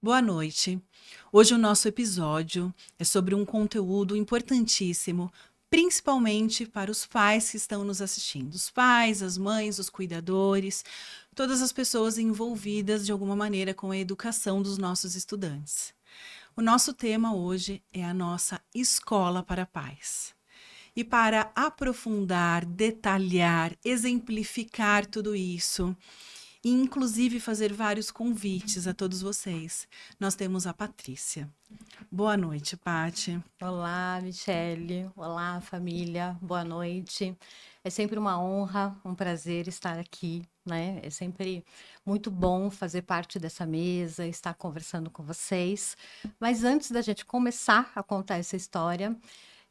Boa noite. Hoje o nosso episódio é sobre um conteúdo importantíssimo, principalmente para os pais que estão nos assistindo. Os pais, as mães, os cuidadores, todas as pessoas envolvidas de alguma maneira com a educação dos nossos estudantes. O nosso tema hoje é a nossa escola para pais. E para aprofundar, detalhar, exemplificar tudo isso, e inclusive fazer vários convites a todos vocês, nós temos a Patrícia. Boa noite, Pati. Olá, Michele. Olá, família. Boa noite. É sempre uma honra, um prazer estar aqui, né? É sempre muito bom fazer parte dessa mesa, estar conversando com vocês. Mas antes da gente começar a contar essa história,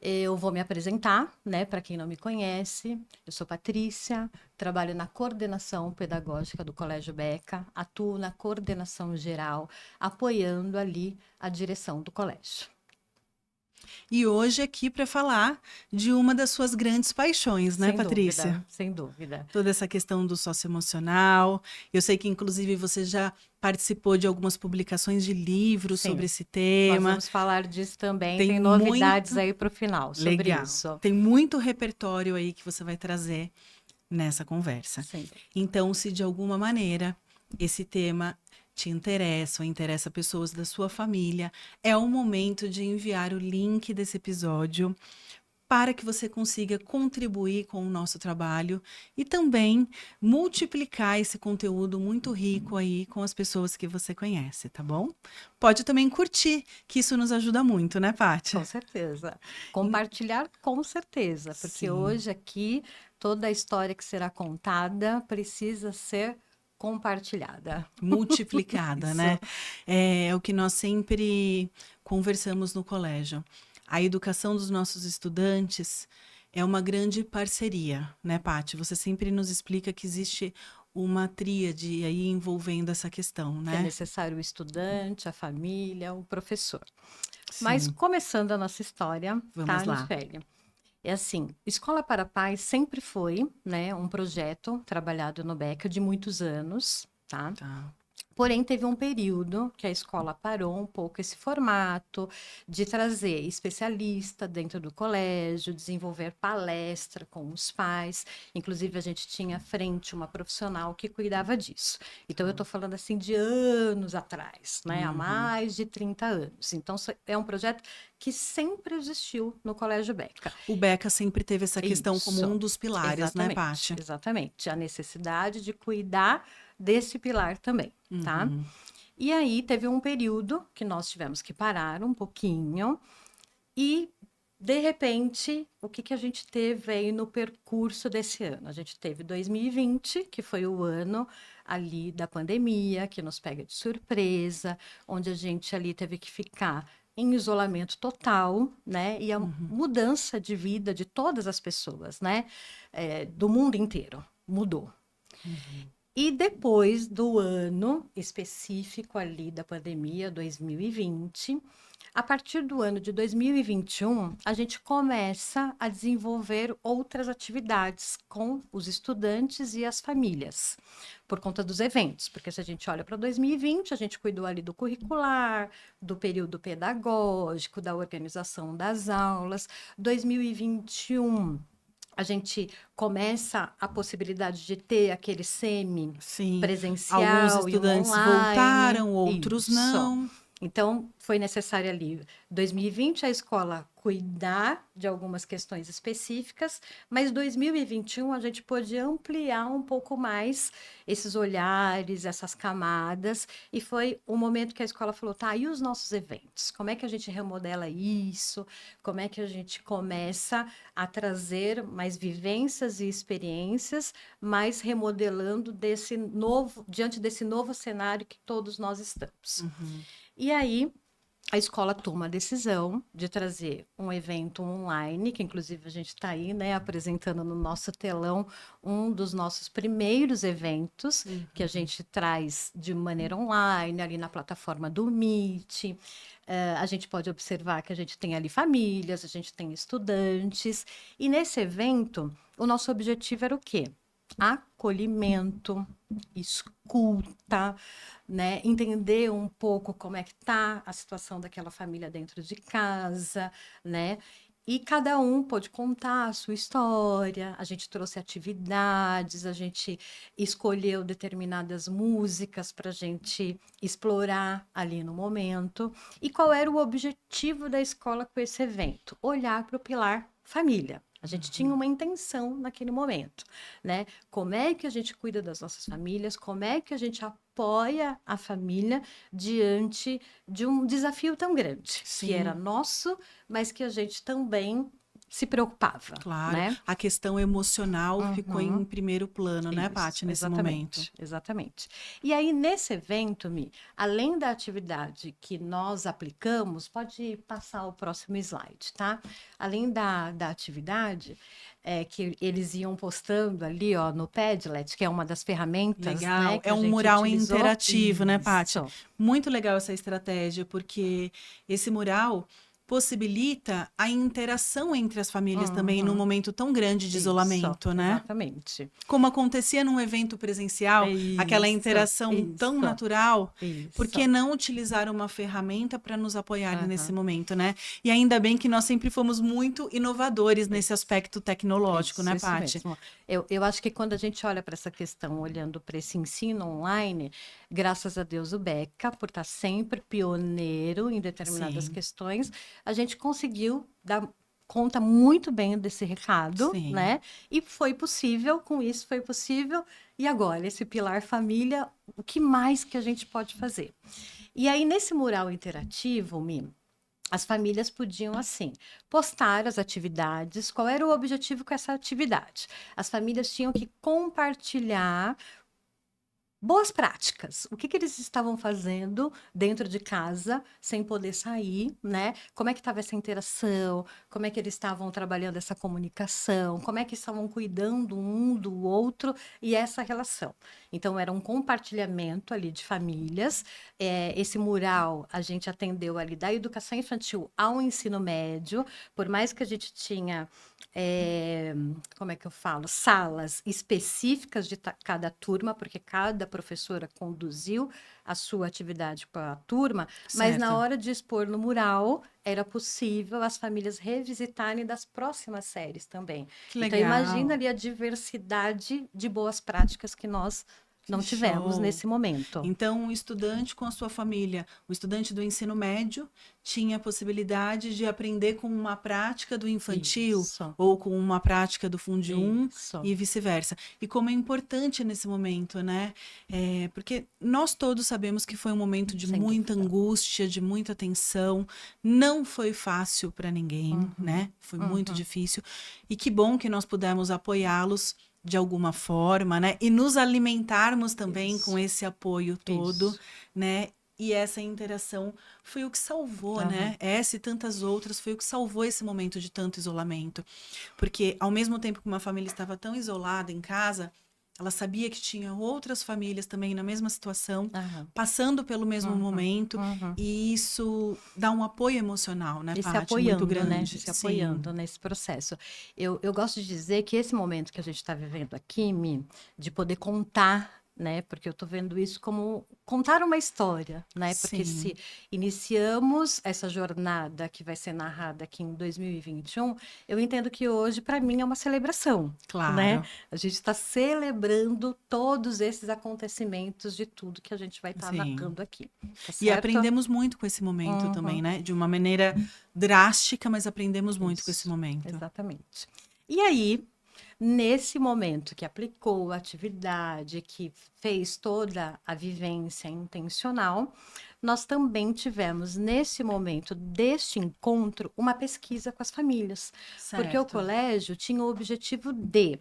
eu vou me apresentar, né? Para quem não me conhece, eu sou Patrícia, trabalho na coordenação pedagógica do Colégio Beca, atuo na coordenação geral, apoiando ali a direção do colégio. E hoje aqui para falar de uma das suas grandes paixões, né, Sem Patrícia? dúvida, sem dúvida. Toda essa questão do socioemocional. Eu sei que, inclusive, você já participou de algumas publicações de livros sobre Sim, esse nós tema. vamos falar disso também. Tem Tem novidades muito aí para o final sobre legal. isso. Tem muito repertório aí que você vai trazer nessa conversa. Sem dúvida. Então, se de alguma maneira esse tema te interessa ou interessa pessoas da sua família, é o momento de enviar o link desse episódio para que você consiga contribuir com o nosso trabalho e também multiplicar esse conteúdo muito rico aí com as pessoas que você conhece, tá bom? Pode também curtir, que isso nos ajuda muito, né, Paty? Com certeza. Compartilhar com certeza, porque Sim. hoje aqui toda a história que será contada precisa ser compartilhada. Multiplicada, Isso. né? É o que nós sempre conversamos no colégio. A educação dos nossos estudantes é uma grande parceria, né, Paty? Você sempre nos explica que existe uma tríade aí envolvendo essa questão, Que é né? necessário o estudante, a família, o professor. Mas Sim, começando a nossa história, vamos tá, lá. Michele? É assim, Escola para Pais sempre foi, né, um projeto trabalhado no Beca de muitos anos, tá? Tá. Porém, teve um período que a escola parou um pouco esse formato de trazer especialista dentro do colégio, desenvolver palestra com os pais. Inclusive, a gente tinha à frente uma profissional que cuidava disso. Então, eu estou falando assim de anos atrás, né? Há Uhum. mais de 30 anos. Então, é um projeto que sempre existiu no Colégio Beca. O Beca sempre teve essa questão como Isso, um dos pilares, né, exatamente, Paty? exatamente. A necessidade de cuidar desse pilar também, tá? Uhum. E aí teve um período que nós tivemos que parar um pouquinho e de repente, o que que a gente teve aí no percurso desse ano? A gente teve 2020, que foi o ano ali da pandemia, que nos pega de surpresa, onde a gente ali teve que ficar em isolamento total, né? E a mudança de vida de todas as pessoas, né? Do mundo inteiro mudou. E depois do ano específico ali da pandemia, 2020, a partir do ano de 2021, a gente começa a desenvolver outras atividades com os estudantes e as famílias, por conta dos eventos. Porque se a gente olha para 2020, a gente cuidou ali do curricular, do período pedagógico, da organização das aulas. 2021 a gente começa a possibilidade de ter aquele Sim. Alguns semi-presencial e um estudantes online. voltaram, outros Isso. não. Então, foi necessário ali, 2020, a escola cuidar de algumas questões específicas, mas 2021 a gente pôde ampliar um pouco mais esses olhares, essas camadas, e foi o momento que a escola falou, tá, e os nossos eventos? Como é que a gente remodela isso? Como é que a gente começa a trazer mais vivências e experiências, mas remodelando diante desse novo cenário que todos nós estamos? Uhum. E aí, a escola toma a decisão de trazer um evento online, que inclusive a gente está aí, né, apresentando no nosso telão um dos nossos primeiros eventos, que a gente traz de maneira online, ali na plataforma do Meet. A gente pode observar que a gente tem ali famílias, a gente tem estudantes, e nesse evento, o nosso objetivo era o quê? Acolhimento, escuta, né? Entender um pouco como é que tá a situação daquela família dentro de casa, né? E cada um pôde contar a sua história, a gente trouxe atividades, a gente escolheu determinadas músicas para a gente explorar ali no momento. E qual era o objetivo da escola com esse evento? Olhar para o pilar família. A gente tinha uma intenção naquele momento, né? Como é que a gente cuida das nossas famílias? Como é que a gente apoia a família diante de um desafio tão grande, que era Sim, nosso, mas que a gente também se preocupava, claro. né? A questão emocional ficou em Uhum. primeiro plano, né, Isso, Paty, nesse momento? exatamente, exatamente. E aí, nesse evento, Mi, além da atividade que nós aplicamos, pode passar o próximo slide, tá? Além da atividade, que eles iam postando ali, ó, no Padlet, que é uma das ferramentas, né, Legal. que É a um gente mural utilizou. interativo, né, Paty? Isso. Muito legal essa estratégia, porque esse mural possibilita a interação entre as famílias também num Uhum. momento tão grande de Isso, isolamento, né? exatamente. Como acontecia num evento presencial, aquela Isso, interação tão isso, natural, por que isso. não utilizar uma ferramenta para nos apoiar nesse Aham. momento, né? E ainda bem que nós sempre fomos muito inovadores nesse aspecto tecnológico, né, Isso Paty? mesmo. Eu acho que quando a gente olha para essa questão, olhando para esse ensino online, graças a Deus o Beca, por estar sempre pioneiro em determinadas Sim, questões, a gente conseguiu dar conta muito bem desse recado, sim. né? E foi possível, com isso foi possível. E agora, esse pilar família, o que mais que a gente pode fazer? E aí, nesse mural interativo, Mi, as famílias podiam, assim, postar as atividades. Qual era o objetivo com essa atividade? As famílias tinham que compartilhar boas práticas. O que que eles estavam fazendo dentro de casa, sem poder sair, né? Como é que estava essa interação? Como é que eles estavam trabalhando essa comunicação? Como é que estavam cuidando um do outro e essa relação? Então, era um compartilhamento ali de famílias. Esse mural a gente atendeu ali da educação infantil ao ensino médio, por mais que a gente tinha como é que eu falo? Salas específicas de cada turma, porque cada professora conduziu a sua atividade para a turma, mas na Certo. hora de expor no mural, era possível as famílias revisitarem das próximas séries também. Que Então, imagina legal. ali a diversidade de boas práticas que nós Que não tivemos show. nesse momento. Então, um estudante com a sua família, o estudante do ensino médio, tinha a possibilidade de aprender com uma prática do infantil Isso, ou com uma prática do Fundi 1 isso. e vice-versa. E como é importante nesse momento, né? Porque nós todos sabemos que foi um momento de Sem muita dúvida. angústia, de muita tensão. Não foi fácil para ninguém, Uhum, né? Foi muito uhum. difícil. E que bom que nós pudemos apoiá-los de alguma forma, né? E nos alimentarmos também com Isso, esse apoio todo, isso. né? E essa interação foi o que salvou, Aham. né? Essa e tantas outras foi o que salvou esse momento de tanto isolamento. Porque ao mesmo tempo que uma família estava tão isolada em casa, ela sabia que tinha outras famílias também na mesma situação, Aham. passando pelo mesmo Uhum, momento, uhum. e isso dá um apoio emocional, né, E se Paty? Muito apoiando, né? grande. Se Sim, apoiando nesse processo. Eu gosto de dizer que esse momento que a gente está vivendo aqui, Mi, de poder contar, né? Porque eu estou vendo isso como contar uma história, né? Porque se sim, iniciamos essa jornada que vai ser narrada aqui em 2021, eu entendo que hoje, para mim, é uma celebração. Né? claro. A gente está celebrando todos esses acontecimentos de tudo que a gente vai estar Sim. narrando aqui, tá E certo? aprendemos muito com esse momento também, Uhum. né? De uma maneira drástica, mas aprendemos muito com esse Isso, momento. exatamente. E aí, nesse momento que aplicou a atividade, que fez toda a vivência intencional, nós também tivemos, nesse momento deste encontro, uma pesquisa com as famílias, porque o Certo. colégio tinha o objetivo de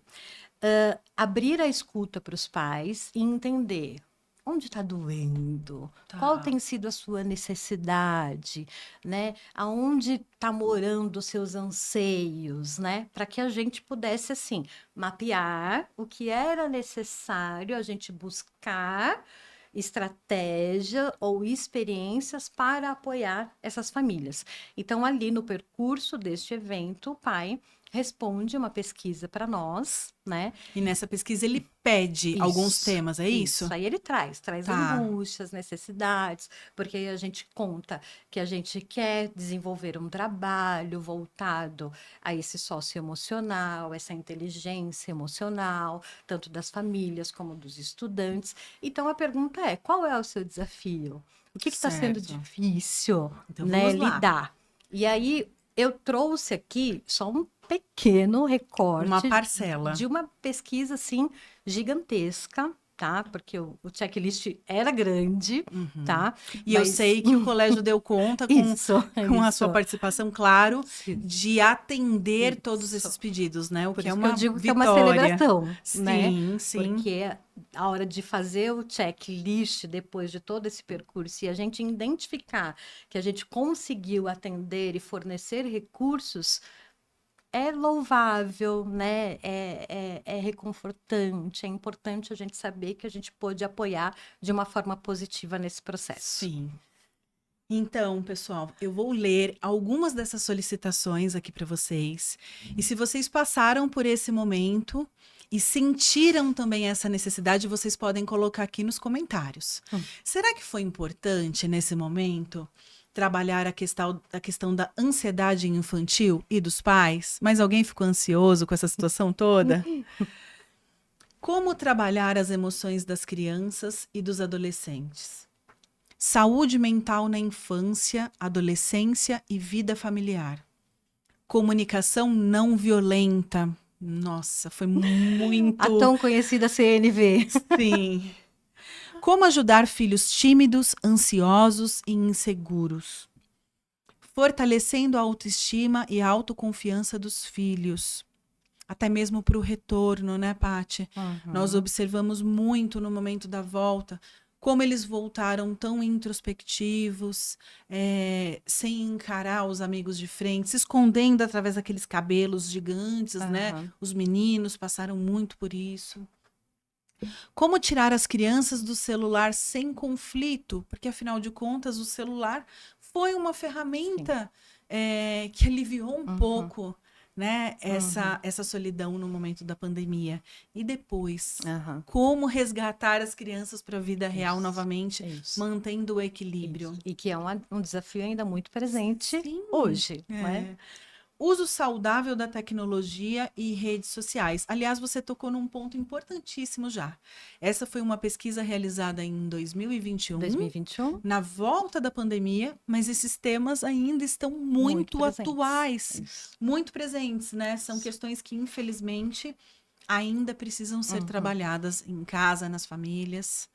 abrir a escuta para os pais e entender onde está doendo, qual Tá. tem sido a sua necessidade, né? Aonde está morando os seus anseios, né? Para que a gente pudesse, assim, mapear o que era necessário a gente buscar estratégia ou experiências para apoiar essas famílias. Então, ali no percurso deste evento, o pai responde uma pesquisa para nós, né? E nessa pesquisa ele pede alguns temas, é isso? Aí ele traz Tá. angústias, necessidades, porque aí a gente conta que a gente quer desenvolver um trabalho voltado a esse socioemocional, essa inteligência emocional, tanto das famílias como dos estudantes. Então a pergunta é: qual é o seu desafio? O que está sendo Certo. difícil, Então né, vamos lá. lidar? E aí eu trouxe aqui só um pequeno recorte Uma parcela. de uma pesquisa assim gigantesca, tá? Porque o checklist era grande, tá? E eu sei que o colégio deu conta com a sua participação, claro, de atender todos esses pedidos, né? O Por que é isso uma que eu digo que é uma vitória. celebração, né? Sim, sim. Porque a hora de fazer o checklist depois de todo esse percurso e a gente identificar que a gente conseguiu atender e fornecer recursos é louvável, né? É reconfortante, é importante a gente saber que a gente pôde apoiar de uma forma positiva nesse processo. Sim. Então, pessoal, eu vou ler algumas dessas solicitações aqui para vocês. E se vocês passaram por esse momento e sentiram também essa necessidade, vocês podem colocar aqui nos comentários. Será que foi importante nesse momento trabalhar a questão da ansiedade infantil e dos pais? Mas alguém ficou ansioso com essa situação toda? Como trabalhar as emoções das crianças e dos adolescentes? Saúde mental na infância, adolescência e vida familiar. Comunicação não violenta. Nossa, foi muito. A tão conhecida CNV. Sim. Como ajudar filhos tímidos, ansiosos e inseguros. Fortalecendo a autoestima e a autoconfiança dos filhos. Até mesmo para o retorno, né, Paty? Nós observamos muito no momento da volta como eles voltaram tão introspectivos, sem encarar os amigos de frente, se escondendo através daqueles cabelos gigantes, né? Os meninos passaram muito por isso. Como tirar as crianças do celular sem conflito? Porque, afinal de contas, o celular foi uma ferramenta que aliviou um pouco, né, essa solidão no momento da pandemia. E depois, como resgatar as crianças para a vida real novamente, mantendo o equilíbrio. E que é um desafio ainda muito presente hoje, né? Uso saudável da tecnologia e redes sociais. Aliás, você tocou num ponto importantíssimo já. Essa foi uma pesquisa realizada em 2021, na volta da pandemia, mas esses temas ainda estão muito atuais, muito presentes, né? São questões que, infelizmente, ainda precisam ser trabalhadas em casa, nas famílias.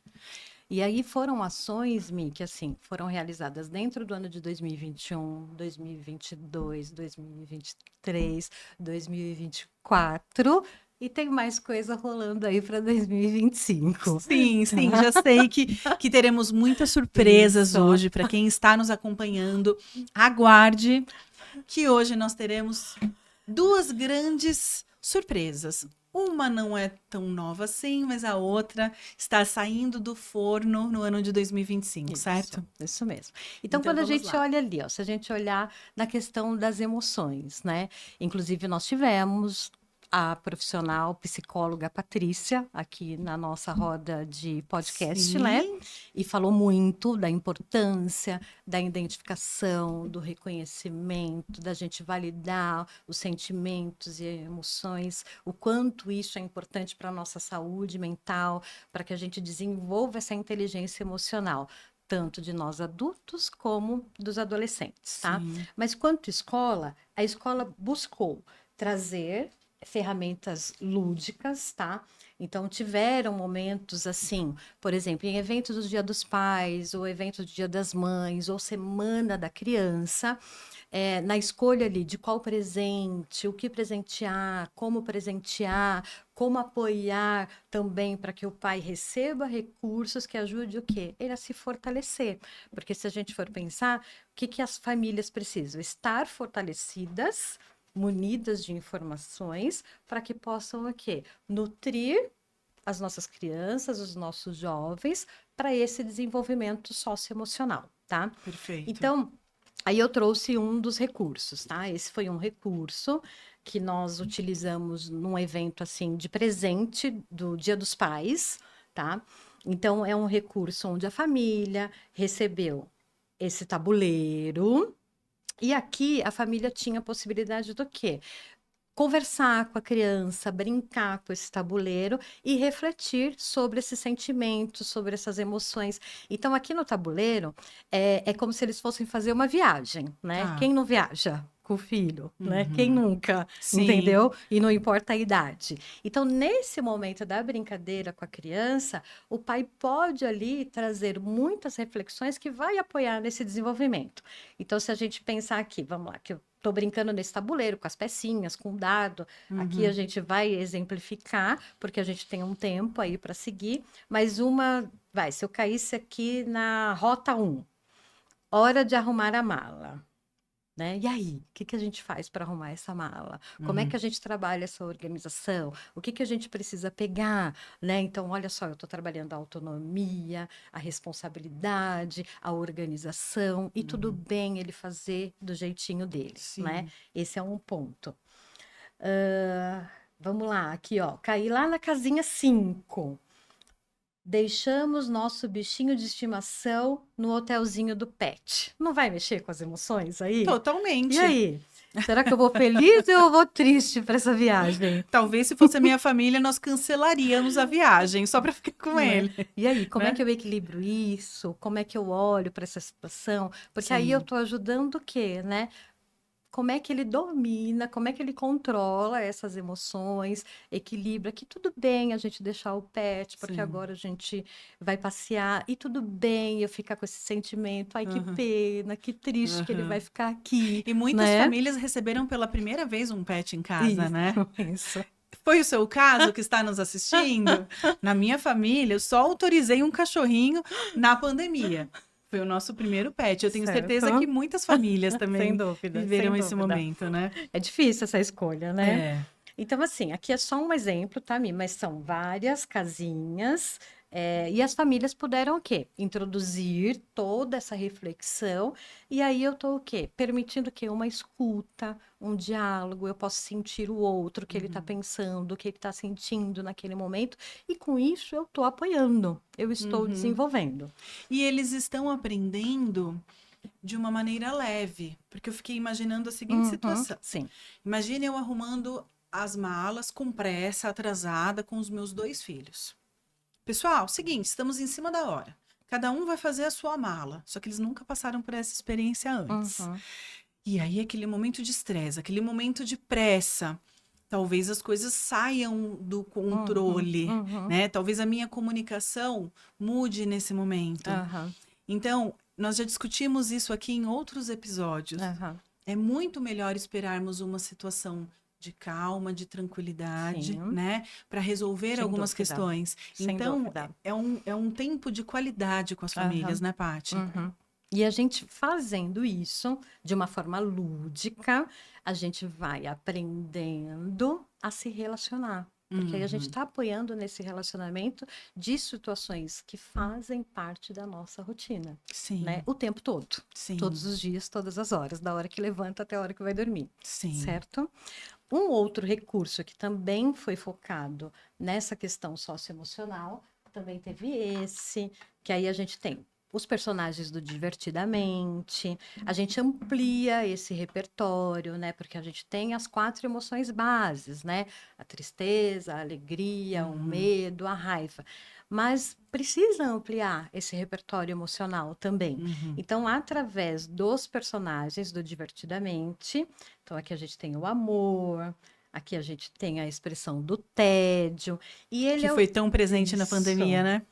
E aí foram ações, Mi, que assim, foram realizadas dentro do ano de 2021, 2022, 2023, 2024 e tem mais coisa rolando aí para 2025. Sim, já sei que teremos muitas surpresas hoje para quem está nos acompanhando. Aguarde que hoje nós teremos duas grandes surpresas. Uma não é tão nova assim, mas a outra está saindo do forno no ano de 2025, certo? Isso mesmo. Então quando a gente olha ali, ó, se a gente olhar na questão das emoções, né? Inclusive, nós tivemos a profissional psicóloga Patrícia aqui na nossa roda de podcast, né? E falou muito da importância da identificação, do reconhecimento, da gente validar os sentimentos e emoções, o quanto isso é importante para a nossa saúde mental, para que a gente desenvolva essa inteligência emocional, tanto de nós adultos como dos adolescentes, tá? Mas quanto escola, a escola buscou trazer ferramentas lúdicas, tá? Então, tiveram momentos assim, por exemplo, em eventos do Dia dos Pais, ou eventos do Dia das Mães, ou Semana da Criança, na escolha ali de qual presente, o que presentear, como apoiar também para que o pai receba recursos que ajude o quê? Ele a se fortalecer. Porque se a gente for pensar, o que as famílias precisam? Estar fortalecidas, munidas de informações para que possam o quê? Nutrir as nossas crianças, os nossos jovens para esse desenvolvimento socioemocional, tá? Perfeito. Então, Aí eu trouxe um dos recursos, tá? Esse foi um recurso que nós utilizamos num evento assim de presente do Dia dos Pais, tá? Então é um recurso onde a família recebeu esse tabuleiro e aqui a família tinha a possibilidade do quê? Conversar com a criança, brincar com esse tabuleiro e refletir sobre esses sentimentos, sobre essas emoções. Então, aqui no tabuleiro, é como se eles fossem fazer uma viagem, né? Tá. Quem não viaja com o filho, né? Quem Uhum. nunca, Sim. entendeu? E não importa a idade. Então, nesse momento da brincadeira com a criança, o pai pode ali trazer muitas reflexões que vai apoiar nesse desenvolvimento. Então, se a gente pensar aqui, vamos lá, que eu estou brincando nesse tabuleiro com as pecinhas, com o dado. Aqui a Uhum. gente vai exemplificar, porque a gente tem um tempo aí para seguir. Mas se eu caísse aqui na rota 1, hora de arrumar a mala. Né? E aí, o que a gente faz para arrumar essa mala? Como é que Uhum. a gente trabalha essa organização? O que a gente precisa pegar? Né? Então, olha só, eu estou trabalhando a autonomia, a responsabilidade, a organização, e tudo Uhum. bem ele fazer do jeitinho dele, né? Sim. Esse é um ponto. Vamos lá, aqui, ó, caí lá na casinha 5. Deixamos nosso bichinho de estimação no hotelzinho do pet. Não vai mexer com as emoções aí? E Totalmente. aí? Será que eu vou feliz ou eu vou triste para essa viagem? Talvez se fosse a minha família, nós cancelaríamos a viagem só para ficar com Né? ele, E aí, como é né? que eu equilibro isso? Como é que eu olho para essa situação? Porque aí eu Sim. estou ajudando o quê, né? Como é que ele domina, como é que ele controla essas emoções, equilibra, que tudo bem a gente deixar o pet, porque Sim. agora a gente vai passear, e tudo bem eu ficar com esse sentimento, ai que Aham. pena, que triste que ele vai Aham. ficar aqui, E muitas né? famílias receberam pela primeira vez um pet em casa, Isso, né? isso. Foi o seu caso que está nos assistindo? Na minha família, eu só autorizei um cachorrinho na pandemia. Foi o nosso primeiro pet. Eu tenho certeza que Certo? muitas famílias Sem também dúvida, sem viveram esse dúvida. momento, né? É difícil essa escolha, né? É. Então, assim, aqui é só um exemplo, tá, Mi? Mas são várias casinhas, e as famílias puderam o quê? Introduzir toda essa reflexão, e aí eu tô o quê? Permitindo o quê? Uma escuta, um diálogo, eu posso sentir o outro, o que ele tá Uhum. pensando, o que ele tá sentindo naquele momento, e com isso eu tô apoiando, eu estou Uhum. desenvolvendo. E eles estão aprendendo de uma maneira leve, porque eu fiquei imaginando a seguinte Uhum, situação. sim. Imagine eu arrumando as malas com pressa, atrasada, com os meus 2 filhos. Pessoal, seguinte, estamos em cima da hora. Cada um vai fazer a sua mala, só que eles nunca passaram por essa experiência antes. Uhum, E aí, aquele momento de estresse, aquele momento de pressa, talvez as coisas saiam do uhum, controle, uhum, né? Talvez a minha comunicação mude nesse momento. aham, Então, nós já discutimos isso aqui em outros episódios. aham, É muito melhor esperarmos uma situação de calma, de tranquilidade, sim, né, para resolver sem algumas dúvida. questões. Sem Então, dúvida. é um tempo de qualidade com as famílias, Aham, né, Paty? uhum. E a gente fazendo isso de uma forma lúdica, a gente vai aprendendo a se relacionar. Porque aí a gente Uhum. está apoiando nesse relacionamento de situações que fazem parte da nossa rotina, né? Sim, O tempo todo, todos sim, os dias, todas as horas, da hora que levanta até a hora que vai dormir, sim. certo? Um outro recurso que também foi focado nessa questão socioemocional, também teve esse, que aí a gente tem os personagens do Divertidamente, a gente amplia esse repertório, né? Porque a gente tem as 4 emoções bases, né? A tristeza, a alegria, o Uhum. medo, a raiva. Mas precisa ampliar esse repertório emocional também. Uhum. Então, através dos personagens do Divertidamente, então aqui a gente tem o amor, aqui a gente tem a expressão do tédio, e ele Que é foi tão presente na pandemia, isso. né?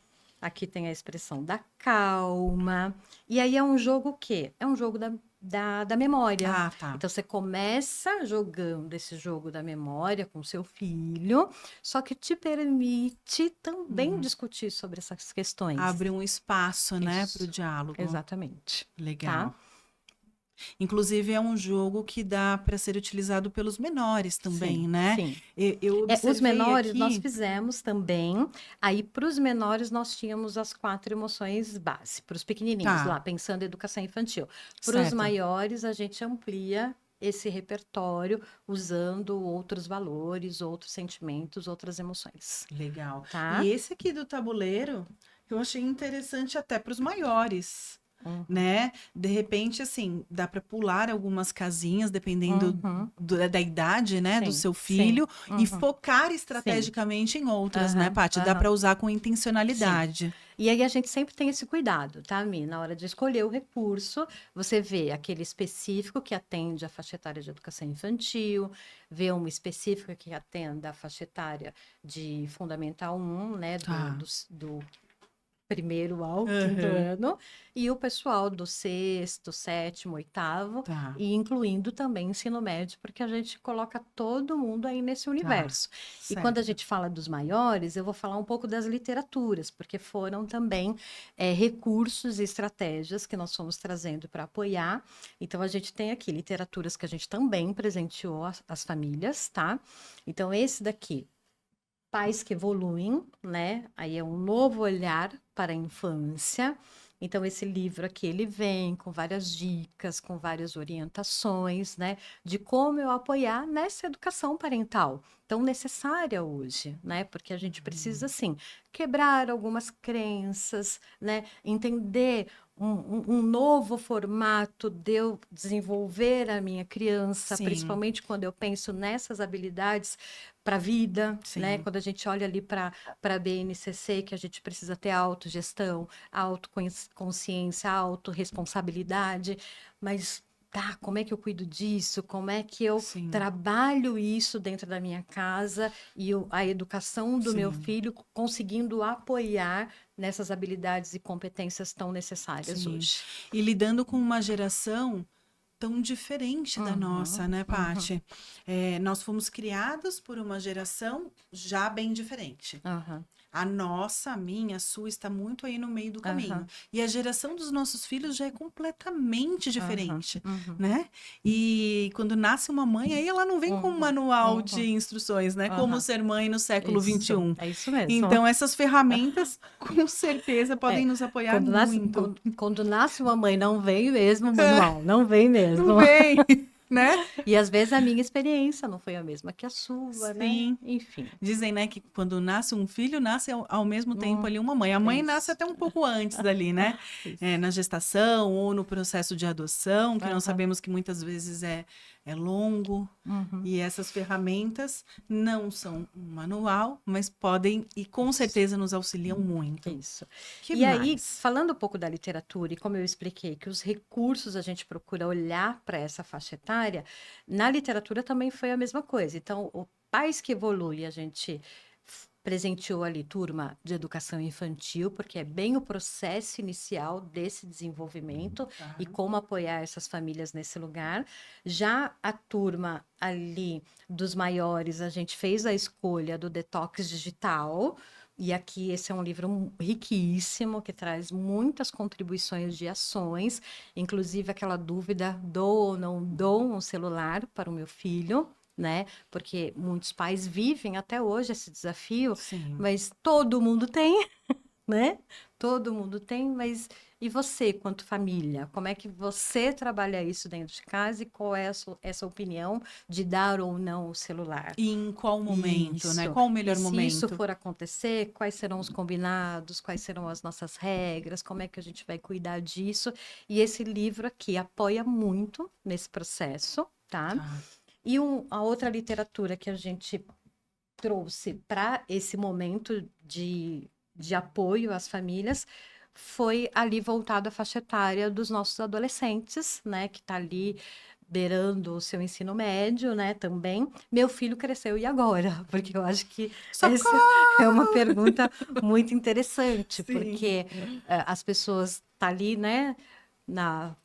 Aqui tem a expressão da calma. E aí é um jogo o quê? É um jogo da memória. Ah, tá. Então você começa jogando esse jogo da memória com seu filho, só que te permite também Uhum. discutir sobre essas questões. Abre um espaço, né, para o Isso, diálogo. exatamente. Tá? Legal. Inclusive, é um jogo que dá para ser utilizado pelos menores também, Sim, né? sim. Eu Os observei menores nós aqui. fizemos também. Aí, para os menores, nós tínhamos as 4 emoções base. Para os pequenininhos, Tá, lá, pensando em educação infantil. Para os certo. maiores, a gente amplia esse repertório usando outros valores, outros sentimentos, outras emoções, Legal. tá? E esse aqui do tabuleiro, eu achei interessante até para os maiores, Uhum, né? De repente, assim, dá para pular algumas casinhas, dependendo uhum, da idade, né, do sim, seu sim, filho, e uhum, focar sim, estrategicamente em outras, né, aham, Paty? Dá aham, para usar com sim. intencionalidade. E aí a gente sempre tem esse cuidado, tá, Mi? Na hora de escolher o recurso, você vê aquele específico que atende à faixa etária de educação infantil, vê um específico que atenda à faixa etária de Fundamental 1, né, Tá. do primeiro ao quinto Aham. ano, e o pessoal do sexto, sétimo, oitavo, Tá, e incluindo também ensino médio, porque a gente coloca todo mundo aí nesse tá. universo. E quando a Certo. gente fala dos maiores, eu vou falar um pouco das literaturas, porque foram também recursos e estratégias que nós fomos trazendo para apoiar. Então, a gente tem aqui literaturas que a gente também presenteou as famílias, tá? Então, esse daqui. Pais que evoluem, né? Aí é um novo olhar para a infância. Então, esse livro aqui, ele vem com várias dicas, com várias orientações, né? De como eu apoiar nessa educação parental, tão necessária hoje, né? Porque a gente precisa, assim, quebrar algumas crenças, né? Entender um novo formato de eu desenvolver a minha criança, Sim, principalmente quando eu penso nessas habilidades para a vida, né? sim, Quando a gente olha ali para a BNCC, que a gente precisa ter autogestão, autoconsciência, autorresponsabilidade, mas tá, como é que eu cuido disso? Como é que eu sim, trabalho isso dentro da minha casa e a educação do meu sim, filho conseguindo apoiar nessas habilidades e competências tão necessárias sim. hoje? E lidando com uma geração tão diferente da Uhum, nossa, né, uhum, Paty? Nós fomos criados por uma geração já bem diferente. aham, A nossa, a minha, a sua está muito aí no meio do caminho. aham, E a geração dos nossos filhos já é completamente aham, diferente, uhum, né? E quando nasce uma mãe, aí ela não vem com um uhum, manual uhum, de instruções, né? Como aham. ser mãe no século Isso, XXI. é isso mesmo. Então, essas ferramentas, com certeza, podem É, nos apoiar muito. quando nasce uma mãe, não vem mesmo o manual, não vem mesmo. Não vem, né? E às vezes a minha experiência não foi a mesma que a sua, né? Sim. Enfim. Dizem, né, que quando nasce um filho, nasce ao mesmo tempo Hum, ali uma mãe. A é mãe nasce isso. até um pouco antes ali, né? Isso. Na gestação ou no processo de adoção, que nós Aham. sabemos que muitas vezes é longo. Uhum. E essas ferramentas não são um manual, mas podem e com Isso. certeza nos auxiliam muito. Isso. Que E aí, mais? falando um pouco da literatura, e como eu expliquei que os recursos a gente procura olhar para essa faixa etária, na literatura também foi a mesma coisa. Então, o Pais que Evoluem, a gente presenteou ali turma de educação infantil, porque é bem o processo inicial desse desenvolvimento Tá. e como apoiar essas famílias nesse lugar. Já a turma ali dos maiores, a gente fez a escolha do detox digital. E aqui esse é um livro riquíssimo que traz muitas contribuições de ações, inclusive aquela dúvida: dou ou não dou um celular para o meu filho, né? Porque muitos pais vivem até hoje esse desafio, Sim. mas todo mundo tem, né? Todo mundo tem, mas e você, quanto família? Como é que você trabalha isso dentro de casa e qual é essa opinião de dar ou não o celular? E em qual momento, né? Isso. Qual o E melhor se isso momento? for acontecer, quais serão os combinados, quais serão as nossas regras, como é que a gente vai cuidar disso? E esse livro aqui apoia muito nesse processo, tá? Tá. E a outra literatura que a gente trouxe para esse momento de apoio às famílias foi ali voltado à faixa etária dos nossos adolescentes, né? Que está ali beirando o seu ensino médio, né? Também. Meu filho cresceu e agora? Porque eu acho que essa é uma Socorro! pergunta muito interessante, Sim. porque as pessoas tá ali, né? Na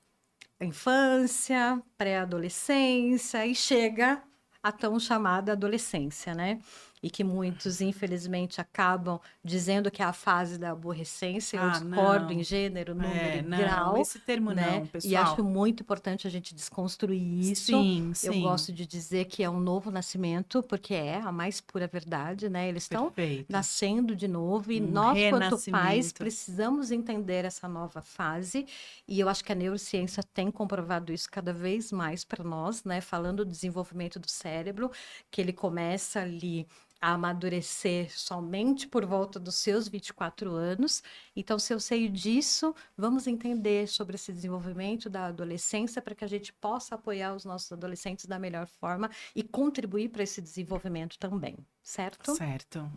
infância, pré-adolescência e chega a tão chamada adolescência, né? e que muitos, infelizmente, acabam dizendo que é a fase da aborrecência. Eu discordo em Não. gênero, número e Não, grau, esse termo né? não, E acho pessoal. muito importante a gente desconstruir isso. Sim, Eu sim, gosto de dizer que é um novo nascimento, porque é a mais pura verdade, né? Eles estão perfeito. nascendo de novo e Um nós, quanto pais, renascimento. precisamos entender essa nova fase. E eu acho que a neurociência tem comprovado isso cada vez mais para nós, né? Falando do desenvolvimento do cérebro, que ele começa ali a amadurecer somente por volta dos seus 24 anos. Então, se eu sei disso, vamos entender sobre esse desenvolvimento da adolescência para que a gente possa apoiar os nossos adolescentes da melhor forma e contribuir para esse desenvolvimento também, certo? Certo.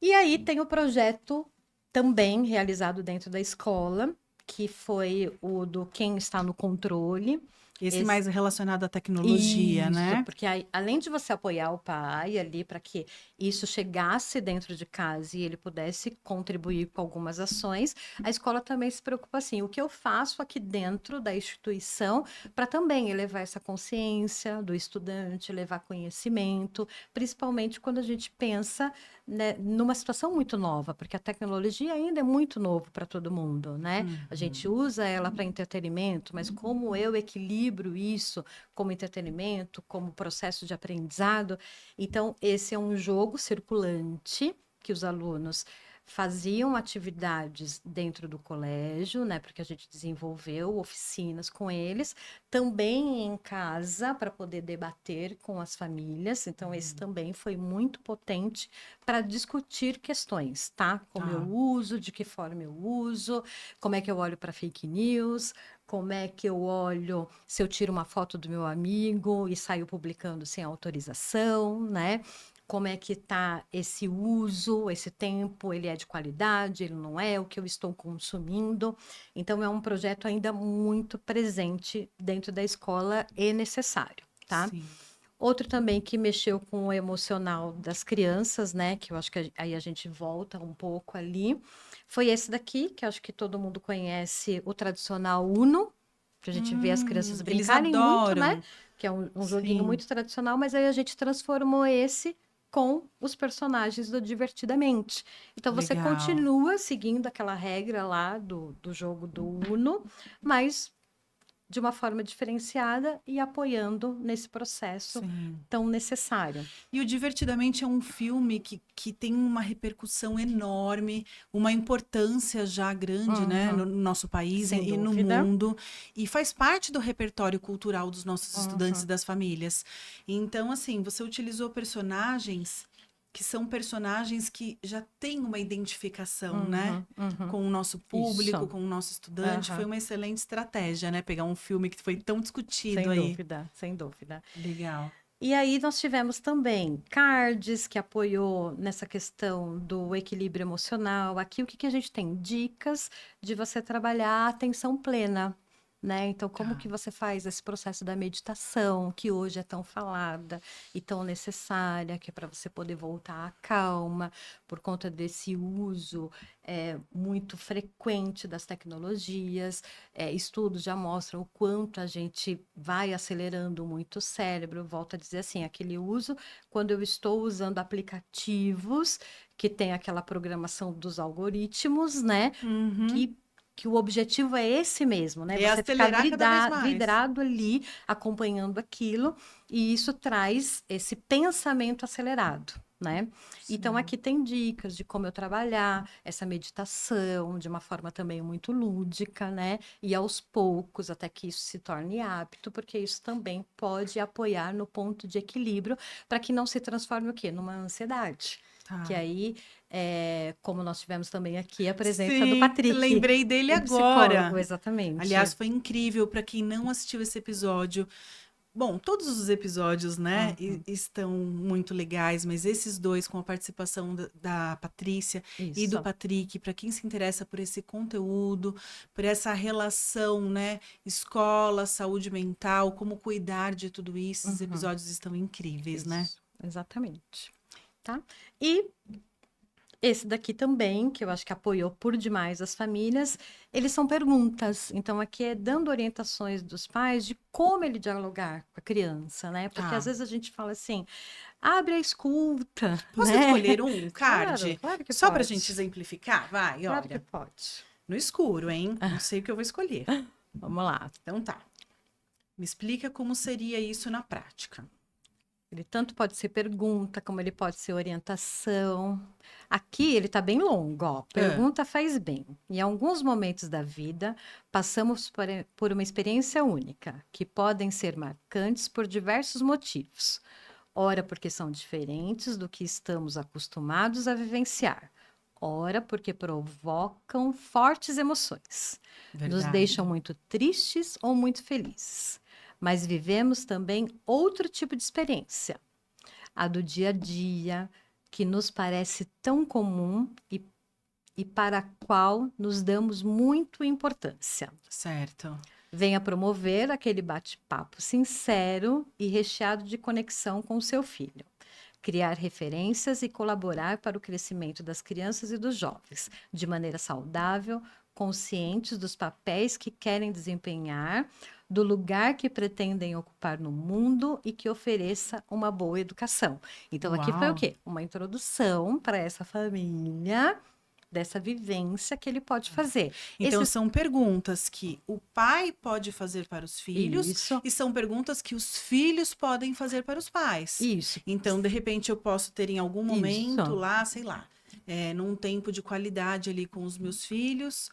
E aí tem o projeto também realizado dentro da escola, que foi o do Quem Está no Controle. Esse Esse mais relacionado à tecnologia, isso, né? porque aí, além de você apoiar o pai ali para que isso chegasse dentro de casa e ele pudesse contribuir com algumas ações, a escola também se preocupa assim, o que eu faço aqui dentro da instituição para também elevar essa consciência do estudante, levar conhecimento, principalmente quando a gente pensa, né, numa situação muito nova, porque a tecnologia ainda é muito novo para todo mundo, né? A gente usa ela para entretenimento, mas como eu equilibro isso como entretenimento, como processo de aprendizado. Então, esse é um jogo circulante que os alunos faziam atividades dentro do colégio, né, porque a gente desenvolveu oficinas com eles, também em casa para poder debater com as famílias. Então, esse também foi muito potente para discutir questões, tá? Como eu Tá. uso, de que forma eu uso, como é que eu olho para fake news, como é que eu olho se eu tiro uma foto do meu amigo e saio publicando sem autorização, né? Como é que está esse uso, esse tempo, ele é de qualidade, ele não é, o que eu estou consumindo. Então, é um projeto ainda muito presente dentro da escola e necessário, tá? Sim. Outro também que mexeu com o emocional das crianças, né? Que eu acho que aí a gente volta um pouco ali. Foi esse daqui, que eu acho que todo mundo conhece, o tradicional Uno, que a gente vê as crianças Eles brincarem muito, né? adoram. Que é um joguinho Sim, muito tradicional, mas aí a gente transformou esse com os personagens do Divertidamente. Então você legal. continua seguindo aquela regra lá do jogo do Uno, mas de uma forma diferenciada e apoiando nesse processo Sim. tão necessário. E o Divertidamente é um filme que tem uma repercussão enorme, uma importância já grande, né, no Uhum, nosso país sem e no dúvida. mundo, e faz parte do repertório cultural dos nossos estudantes e Uhum, das famílias. Então, assim, você utilizou personagens que são personagens que já têm uma identificação, né? uhum, uhum. Com o nosso público, Isso. com o nosso estudante. Foi Aham, uma excelente estratégia, né? Pegar um filme que foi tão discutido sem aí. dúvida, sem dúvida. Legal. E aí nós tivemos também Cards, que apoiou nessa questão do equilíbrio emocional. Aqui o que que a gente tem? Dicas de você trabalhar a atenção plena, né? Então, como Tá. que você faz esse processo da meditação, que hoje é tão falada e tão necessária, que é para você poder voltar à calma, por conta desse uso muito frequente das tecnologias. Estudos já mostram o quanto a gente vai acelerando muito o cérebro. Volto a dizer assim, aquele uso, quando eu estou usando aplicativos que tem aquela programação dos algoritmos, né? Uhum. Que, que o objetivo é esse mesmo, né? É Você ficar acelerar cada vez mais. vidrado ali, acompanhando aquilo, e isso traz esse pensamento acelerado. Né? Então, Sim. aqui tem dicas de como eu trabalhar essa meditação de uma forma também muito lúdica, né? E aos poucos, até que isso se torne hábito, porque isso também pode apoiar no ponto de equilíbrio para que não se transforme o quê? Numa ansiedade. Que Tá. aí, como nós tivemos também aqui a presença do Sim, Patrick, lembrei dele o psicólogo, agora. exatamente. Aliás, foi incrível para quem não assistiu esse episódio. Bom, todos os episódios, né, Uhum, estão muito legais, mas esses dois com a participação da Patrícia e do isso. Patrick, para quem se interessa por esse conteúdo, por essa relação, né, escola, saúde mental, como cuidar de tudo isso, os Uhum, episódios estão incríveis, né? isso, exatamente. Tá? E Esse daqui também, que eu acho que apoiou por demais as famílias, eles são perguntas. Então, aqui é dando orientações dos pais de como ele dialogar com a criança, né? Porque às Tá. vezes a gente fala assim, abre a escuta, Posso né? escolher um Claro, card? claro que Só pra gente pode. exemplificar? Vai, Claro que olha. pode. No escuro, hein? Não sei o que eu vou escolher. Vamos lá. Então tá. Me explica como seria isso na prática. Ele tanto pode ser pergunta, como ele pode ser orientação. Aqui ele está bem longo, ó. Ah, Pergunta faz bem. Em alguns momentos da vida, passamos por uma experiência única, que podem ser marcantes por diversos motivos. Ora, porque são diferentes do que estamos acostumados a vivenciar. Ora, porque provocam fortes emoções. Nos verdade. deixam muito tristes ou muito felizes. Mas vivemos também outro tipo de experiência, a do dia a dia, que nos parece tão comum e para a qual nos damos muito importância. Certo. Venha promover aquele bate-papo sincero e recheado de conexão com o seu filho. Criar referências e colaborar para o crescimento das crianças e dos jovens, de maneira saudável, conscientes dos papéis que querem desempenhar, do lugar que pretendem ocupar no mundo e que ofereça uma boa educação. Então, aqui foi o Uau. quê? Uma introdução para essa família, dessa vivência que ele pode fazer. Então, Esses... são perguntas que o pai pode fazer para os filhos Isso, e são perguntas que os filhos podem fazer para os pais. isso, Então, de repente, eu posso ter em algum momento isso. lá, sei lá, num tempo de qualidade ali com os meus filhos.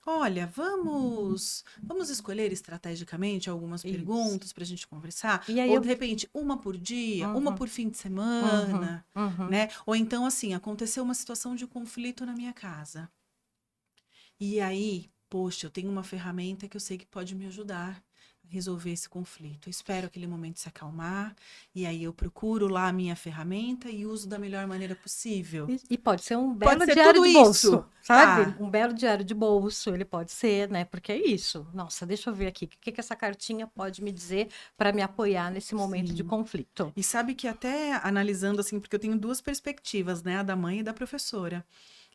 Olha, vamos escolher estrategicamente algumas Isso. perguntas para a gente conversar. E aí Ou, eu. de repente, uma por dia, uma Uhum, por fim de uhum, semana, uhum. né? Ou então, assim, aconteceu uma situação de conflito na minha casa. E aí, poxa, eu tenho uma ferramenta que eu sei que pode me ajudar a resolver esse conflito. Eu espero aquele momento se acalmar, e aí eu procuro lá a minha ferramenta e uso da melhor maneira possível. E pode ser um Pode belo ser diário tudo de isso. bolso, sabe? Tá. Um belo diário de bolso, ele pode ser, né? Porque é isso. Nossa, deixa eu ver aqui. O que que essa cartinha pode me dizer para me apoiar nesse momento de Sim. conflito? E sabe que até analisando assim, porque eu tenho duas perspectivas, né? A da mãe e da professora.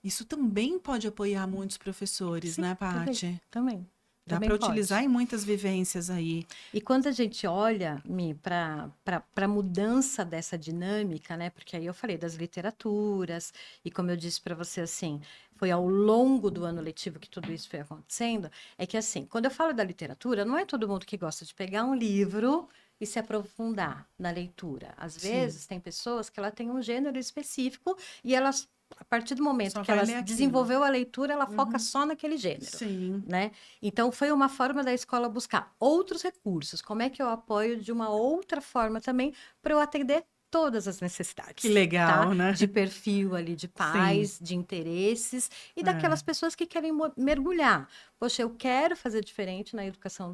Isso também pode apoiar muitos professores, Sim, né, também, Paty? também, Dá também para utilizar pode. em muitas vivências aí. E quando a gente olha, Mi, para a mudança dessa dinâmica, né? Porque aí eu falei das literaturas, e como eu disse para você, assim, foi ao longo do ano letivo que tudo isso foi acontecendo, é que, assim, quando eu falo da literatura, não é todo mundo que gosta de pegar um livro e se aprofundar na leitura. Às Sim. vezes, tem pessoas que ela tem um gênero específico e elas, a partir do momento Só que vai ela ler aquilo. desenvolveu a leitura, ela foca Uhum. só naquele gênero, Sim. né? Então, foi uma forma da escola buscar outros recursos. Como é que eu apoio de uma outra forma também para eu atender todas as Que necessidades, tá? legal, né? De perfil ali de Sim. pais, de interesses e daquelas É, pessoas que querem mergulhar. Poxa, eu quero fazer diferente na educação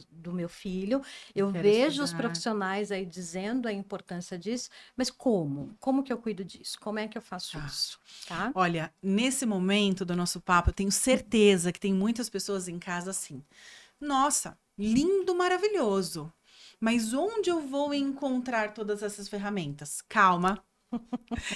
do meu filho. eu Eu quero vejo os estudar. profissionais aí dizendo a importância disso, mas como? Como que eu cuido disso? Como é que eu faço Tá. isso? Tá? Olha, nesse momento do nosso papo, eu tenho certeza que tem muitas pessoas em casa assim. Nossa, lindo, maravilhoso. Mas onde eu vou encontrar todas essas ferramentas? Calma,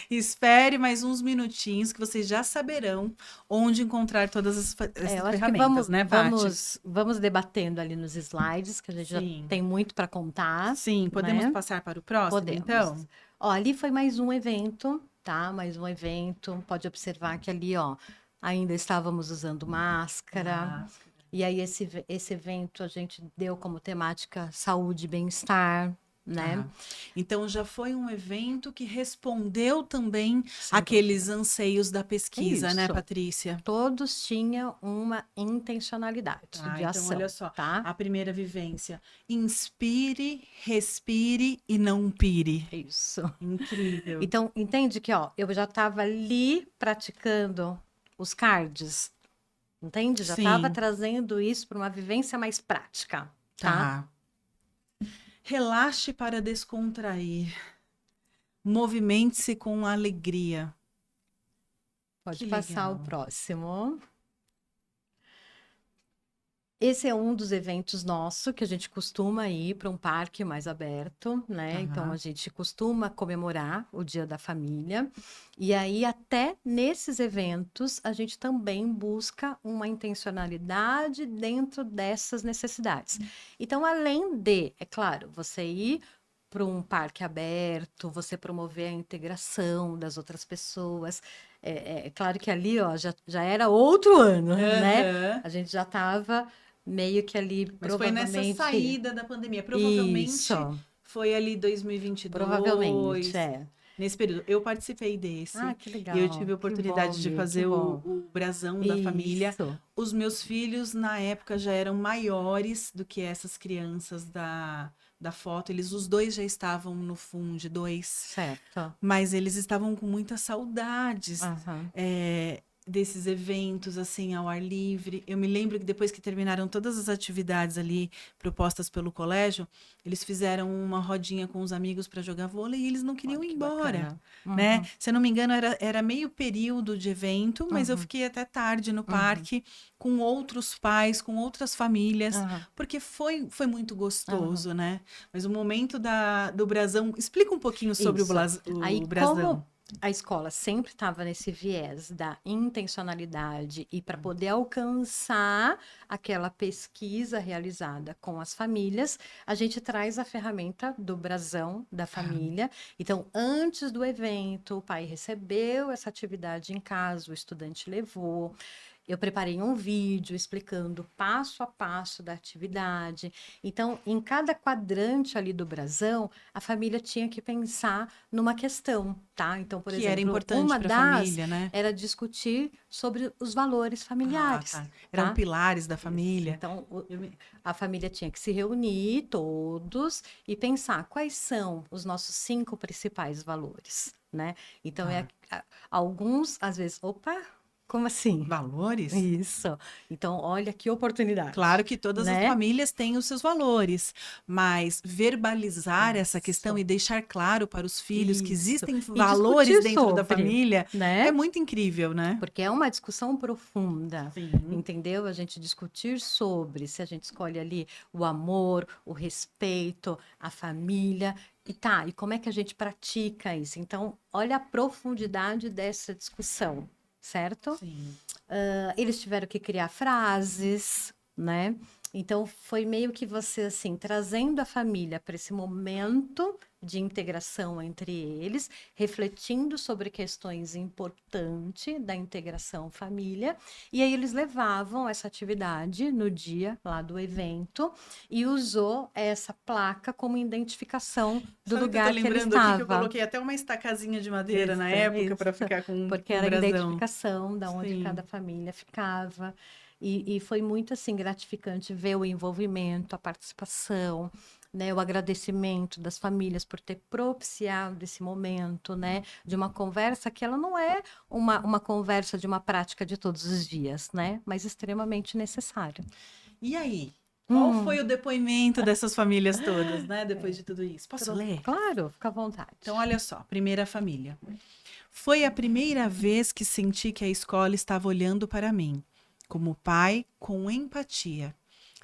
espere mais uns minutinhos que vocês já saberão onde encontrar todas É, essas eu acho que ferramentas, né, Paty? vamos debatendo ali nos slides, que a gente já Sim. tem muito para contar, Sim, podemos né? passar para o próximo, Podemos. então? Ó, ali foi mais um evento, tá? Mais um evento. Pode observar que ali, ó, ainda estávamos usando máscara. Máscara. E aí, esse evento a gente deu como temática saúde e bem-estar, né? Tá. Então já foi um evento que respondeu também Sem aqueles dúvida. anseios da É pesquisa, né, isso. Patrícia? Todos tinham uma intencionalidade Tá, de então olha ação, só, tá? a primeira vivência. Inspire, respire e não pire. É isso. Incrível. Então, entende que, ó, eu já estava ali praticando os cards, entende? Já estava Sim, trazendo isso para uma vivência mais prática, tá? tá. Relaxe para descontrair. Movimente-se com alegria. Pode Que passar o legal. próximo. Esse é um dos eventos nosso que a gente costuma ir para um parque mais aberto, né? Então a gente costuma comemorar o Dia da Família. E aí, até nesses eventos, a gente também busca uma intencionalidade dentro dessas necessidades. Então, além de, é claro, você ir para um parque aberto, você promover a integração das outras pessoas. É claro que ali, ó, já era outro ano, né? Aham. A gente já estava meio que ali, Mas foi nessa provavelmente. saída da pandemia. Provavelmente Isso, foi ali provavelmente, 2022, é. nesse período. Eu participei Ah, desse que e eu tive legal, a que bom, oportunidade de Mi, que fazer bom. o brasão da família. Isso, Os meus filhos, na época, já eram maiores do que essas crianças da foto. Eles, os dois já estavam no Fund 2, certo. mas eles estavam com muitas saudades Aham. desses eventos, assim, ao ar livre. Eu me lembro que depois que terminaram todas as atividades ali propostas pelo colégio, eles fizeram uma rodinha com os amigos para jogar vôlei e eles não Olha queriam ir que embora, bacana. né? Uhum, Se eu não me engano, era meio período de evento, mas eu uhum, fiquei até tarde no uhum, parque com outros pais, com outras famílias, aham, porque foi muito aham. gostoso, né? Mas o momento do brasão, explica um pouquinho sobre Isso. o Aí, brasão. como a escola sempre estava nesse viés da intencionalidade e para poder alcançar aquela pesquisa realizada com as famílias, a gente traz a ferramenta do brasão da família. Então, antes do evento, o pai recebeu essa atividade em casa, o estudante levou. Eu preparei um vídeo explicando passo a passo da atividade. Então, em cada quadrante ali do brasão, a família tinha que pensar numa questão, tá? Então, por Que era exemplo, importante uma para a das família, né? era discutir sobre os valores Ah, familiares, tá. Eram tá? pilares da Isso. família. Então, Eu me- a família tinha que se reunir, todos, e pensar quais são os nossos 5 principais valores, né? Então, Tá. alguns, às vezes, opa, como assim? Valores? Isso. Então, olha que oportunidade, Claro que todas as né? famílias têm os seus valores, mas verbalizar essa questão e Isso, deixar claro para os filhos que isso. existem E valores discutir dentro da sobre, família é né? muito incrível, né? Porque é uma discussão profunda, Sim. entendeu? A gente discutir sobre se a gente escolhe ali o amor, o respeito, a família. E tá, e como é que a gente pratica isso? Então, olha a profundidade dessa discussão, certo? Sim. Eles tiveram que criar frases, né? Então foi meio que você assim trazendo a família para esse momento de integração entre eles, refletindo sobre questões importantes da integração família, e aí eles levavam essa atividade no dia lá do evento e usou essa placa como identificação do Sabe o que eu tô lugar que ele lembrando aqui que eu estava. coloquei até uma estacazinha de madeira Isso, na época para isso. ficar Porque com o era a brasão. identificação da onde cada Sim. família ficava. E foi muito assim gratificante ver o envolvimento, a participação, né, o agradecimento das famílias por ter propiciado esse momento, né, de uma conversa que ela não é uma conversa de uma prática de todos os dias, né, mas extremamente necessária. E aí? Qual Hum, foi o depoimento dessas famílias todas, né? Depois de tudo isso. Posso ler? claro, fica à Então, vontade. olha só, primeira família. Foi a primeira vez que senti que a escola estava olhando para mim, como pai, com empatia.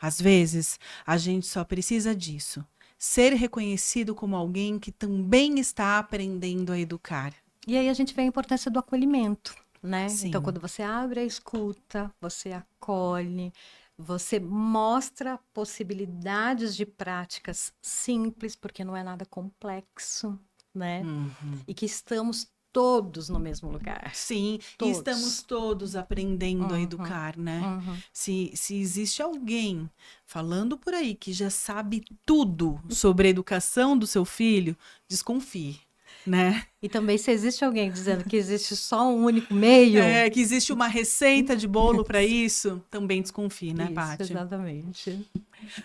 Às vezes, a gente só precisa disso, ser reconhecido como alguém que também está aprendendo a educar. E aí a gente vê a importância do acolhimento, né? Então, Sim. quando você abre a escuta, você acolhe, você mostra possibilidades de práticas simples, porque não é nada complexo, né? Uhum. E que estamos todos no mesmo lugar. Sim, e estamos Todos. todos aprendendo a Uhum, educar, né? uhum. Se existe alguém falando por aí que já sabe tudo sobre a educação do seu filho, desconfie, né? E também, se existe alguém dizendo que existe só um único meio, É, que existe uma receita de bolo para isso, também desconfie, né, isso, Paty? exatamente.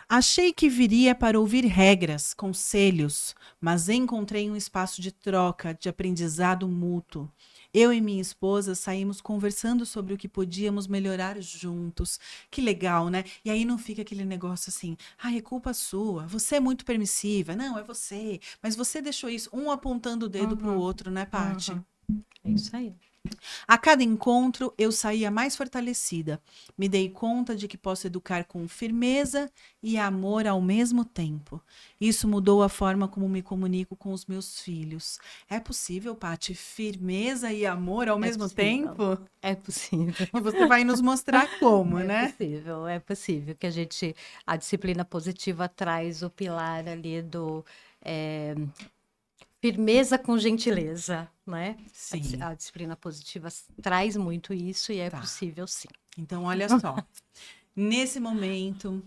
Achei que viria para ouvir regras, conselhos, mas encontrei um espaço de troca, de aprendizado mútuo. Eu e minha esposa saímos conversando sobre o que podíamos melhorar juntos. Que legal, né? E aí não fica aquele negócio assim, é culpa sua, você é muito permissiva. Não, é você. Mas você deixou isso, um apontando o dedo para o Uhum, outro, né, Paty? uhum. É isso aí. A cada encontro, eu saía mais fortalecida. Me dei conta de que posso educar com firmeza e amor ao mesmo tempo. Isso mudou a forma como me comunico com os meus filhos. É possível, Paty, firmeza e amor ao É mesmo possível. tempo? É possível. E você vai nos mostrar como, né? É possível que a disciplina positiva traz o pilar ali do eh, firmeza com gentileza, né? Sim, A disciplina positiva traz muito isso e é tá. possível sim. Então, olha só. Nesse momento,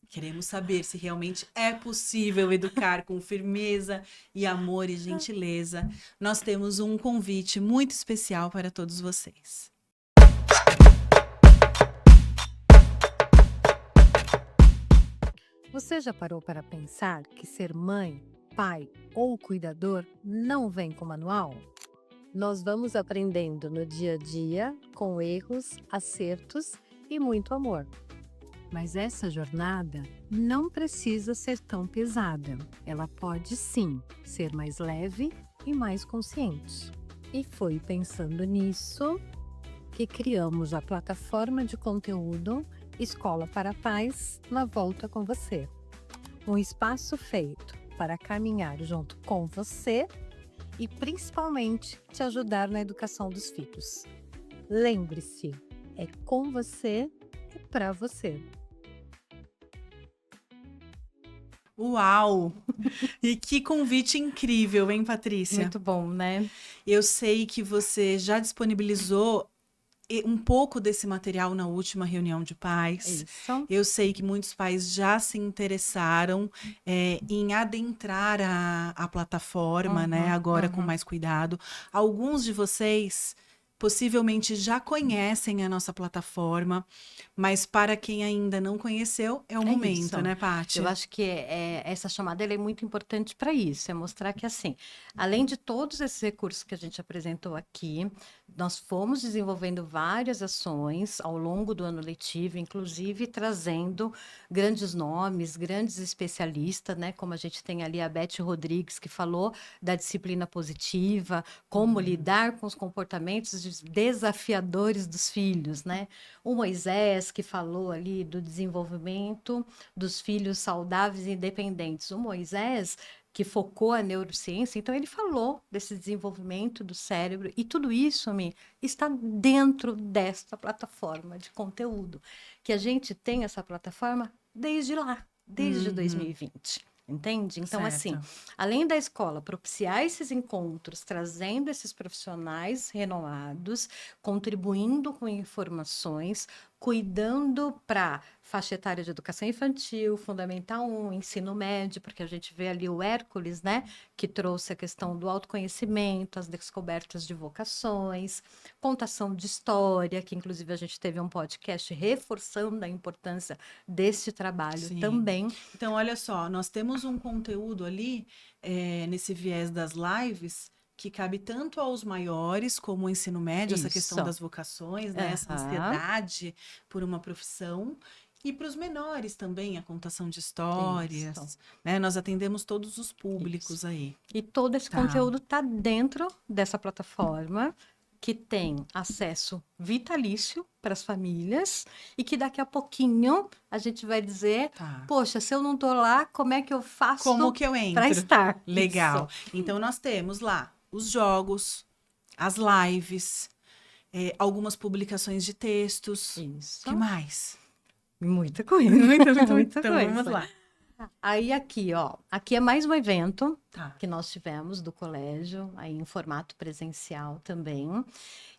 queremos saber se realmente é possível educar com firmeza e amor e gentileza. Nós temos um convite muito especial para todos vocês. Você já parou para pensar que ser mãe, pai ou cuidador não vem com manual? Nós vamos aprendendo no dia a dia, com erros, acertos e muito amor. Mas essa jornada não precisa ser tão pesada. Ela pode sim ser mais leve e mais consciente. E foi pensando nisso que criamos a plataforma de conteúdo Escola para Pais na Volta com Você. Um espaço feito para caminhar junto com você e principalmente te ajudar na educação dos filhos. Lembre-se, é com você e para você. Uau! E que convite incrível, hein, Patrícia? Muito bom, né? Eu sei que você já disponibilizou um pouco desse material na última reunião de pais. Isso. Eu sei que muitos pais já se interessaram em adentrar a plataforma, né? Agora com mais cuidado. Alguns de vocês possivelmente já conhecem a nossa plataforma, mas para quem ainda não conheceu, é o momento, isso. né, Paty? Eu acho que essa chamada ela é muito importante para isso, é mostrar que, assim, além de todos esses recursos que a gente apresentou aqui, nós fomos desenvolvendo várias ações ao longo do ano letivo, inclusive trazendo grandes nomes, grandes especialistas, né? Como a gente tem ali a Beth Rodrigues, que falou da disciplina positiva, como lidar com os comportamentos desafiadores dos filhos, né? O Moisés, que falou ali do desenvolvimento dos filhos saudáveis e independentes. O Moisés, que focou a neurociência, então ele falou desse desenvolvimento do cérebro e tudo isso, Mi, está dentro desta plataforma de conteúdo, que a gente tem essa plataforma desde lá, desde 2020. Entende? Então, assim, Certo. além da escola propiciar esses encontros, trazendo esses profissionais renomados, contribuindo com informações, cuidando para faixa etária de educação infantil, Fundamental 1, ensino médio, porque a gente vê ali o Hércules, né, que trouxe a questão do autoconhecimento, as descobertas de vocações, contação de história, que inclusive a gente teve um podcast reforçando a importância desse trabalho Sim. também. Então, olha só, nós temos um conteúdo ali, nesse viés das lives, que cabe tanto aos maiores como o ensino médio, essa questão Isso. das vocações, né? Essa ansiedade por uma profissão. E para os menores também, a contação de histórias, Isso. né? Nós atendemos todos os públicos Isso. aí. E todo esse Tá. conteúdo está dentro dessa plataforma, que tem acesso vitalício para as famílias e que daqui a pouquinho a gente vai dizer, Tá. poxa, se eu não tô lá, como é que eu faço Como que eu entro? para estar? Legal. Isso. Então, nós temos lá os jogos, as lives, algumas publicações de textos. Isso. O que mais? Muita coisa. Muita Muita então, coisa. vamos lá. Aí aqui, ó, aqui é mais um evento Tá. que nós tivemos do colégio, aí em formato presencial também.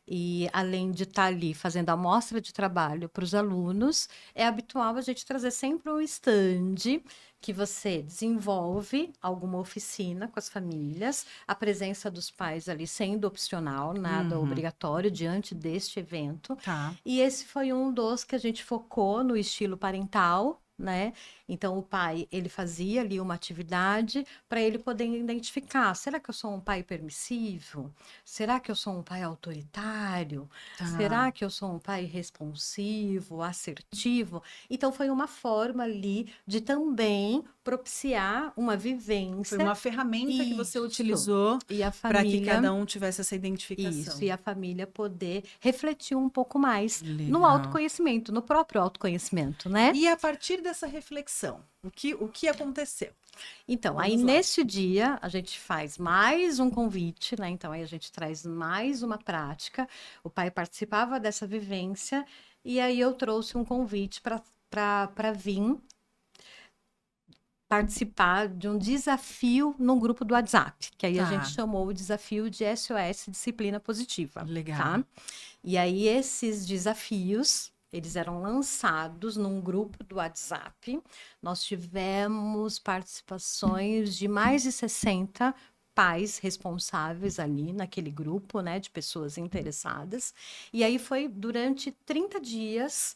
E além de estar ali fazendo a amostra de trabalho para os alunos, é habitual a gente trazer sempre um stand que você desenvolve alguma oficina com as famílias, a presença dos pais ali sendo opcional, nada obrigatório diante deste evento. Tá. E esse foi um dos que a gente focou no estilo parental, né? Então, o pai, ele fazia ali uma atividade para ele poder identificar, será que eu sou um pai permissivo? Será que eu sou um pai autoritário? Tá. Será que eu sou um pai responsivo, assertivo? Então, foi uma forma ali de também propiciar uma vivência. Foi uma ferramenta que você Isso. utilizou E a para que família... cada um tivesse essa identificação. Isso, e a família poder refletir um pouco mais no Legal. autoconhecimento, no próprio autoconhecimento, né? E a partir dessa reflexão, o que aconteceu? Então, Vamos aí lá. nesse dia a gente faz mais um convite, né? Então aí a gente traz mais uma prática. O pai participava dessa vivência e aí eu trouxe um convite para vir participar de um desafio no grupo do WhatsApp, que aí a Tá. gente chamou o desafio de SOS Disciplina Positiva. Legal. Tá? E aí esses desafios, eles eram lançados num grupo do WhatsApp. Nós tivemos participações de mais de 60 pais responsáveis ali naquele grupo, né, de pessoas interessadas. E aí foi durante 30 dias.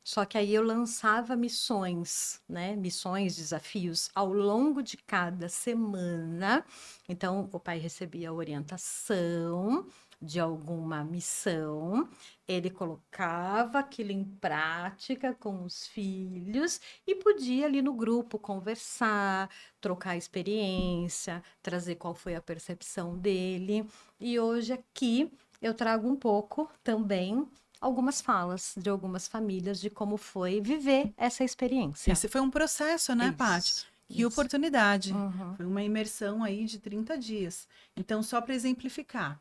Só que aí eu lançava missões, né? Missões, desafios ao longo de cada semana. Então, o pai recebia a orientação de alguma missão, ele colocava aquilo em prática com os filhos e podia ali no grupo conversar, trocar experiência, trazer qual foi a percepção dele. E hoje aqui eu trago um pouco também algumas falas de algumas famílias de como foi viver essa experiência. Esse foi um processo, né, Paty? Isso, Que isso. oportunidade. Uhum. Foi uma imersão aí de 30 dias. Então, só para exemplificar.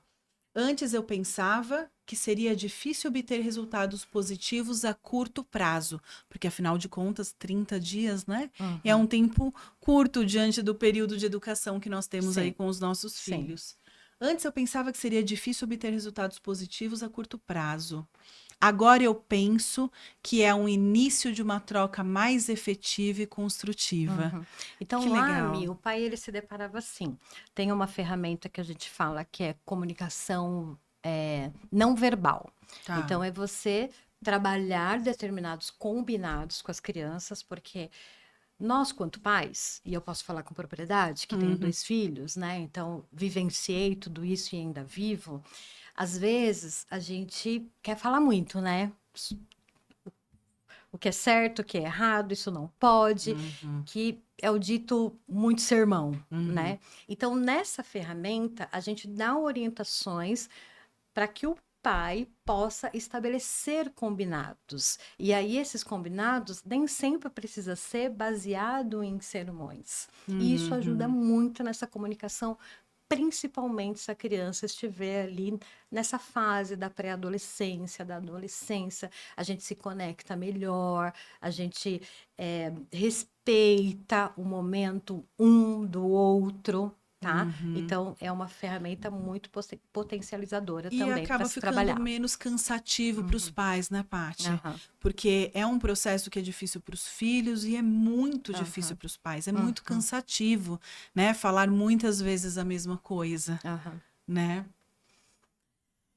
Antes eu pensava que seria difícil obter resultados positivos a curto prazo, porque afinal de contas, 30 dias, né? Uhum. É um tempo curto diante do período de educação que nós temos Sim. aí com os nossos Sim. filhos. Antes eu pensava que seria difícil obter resultados positivos a curto prazo. Agora eu penso que é um início de uma troca mais efetiva e construtiva. Uhum. Então, Que lá, legal. Mi, o pai ele se deparava assim. Tem uma ferramenta que a gente fala que é comunicação não verbal. Tá. Então, é você trabalhar determinados combinados com as crianças, porque nós, quanto pais, e eu posso falar com propriedade, que tenho 2 filhos, né? Então, vivenciei tudo isso e ainda vivo. Às vezes, a gente quer falar muito, né? O que é certo, o que é errado, isso não pode, que é o dito muito sermão, né? Então, nessa ferramenta, a gente dá orientações para que o pai possa estabelecer combinados. E aí, esses combinados nem sempre precisa ser baseado em sermões. E isso ajuda muito nessa comunicação, principalmente se a criança estiver ali nessa fase da pré-adolescência, da adolescência, a gente se conecta melhor, a gente respeita o momento um do outro, tá? Então, é uma ferramenta muito potencializadora E também para acaba se ficando trabalhar. menos cansativo para os pais, né, Paty? Aham. Porque é um processo que é difícil para os filhos e é muito difícil para os pais. É muito cansativo, né? Falar muitas vezes a mesma coisa, Aham. né?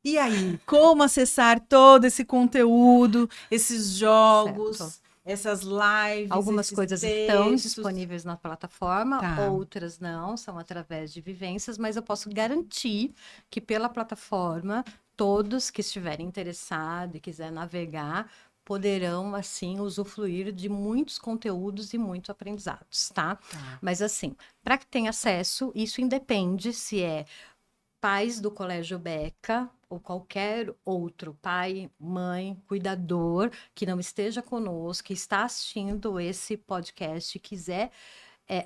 E aí, como acessar todo esse conteúdo, esses jogos, Certo. essas lives, Algumas esses coisas estão textos? disponíveis na plataforma, Tá. outras não, são através de vivências, mas eu posso garantir que pela plataforma, todos que estiverem interessados e quiserem navegar, poderão, assim, usufruir de muitos conteúdos e muitos aprendizados, tá? Tá. Mas, assim, para que tenha acesso, isso independe se é pais do Colégio Beca ou qualquer outro pai, mãe, cuidador que não esteja conosco, que está assistindo esse podcast e quiser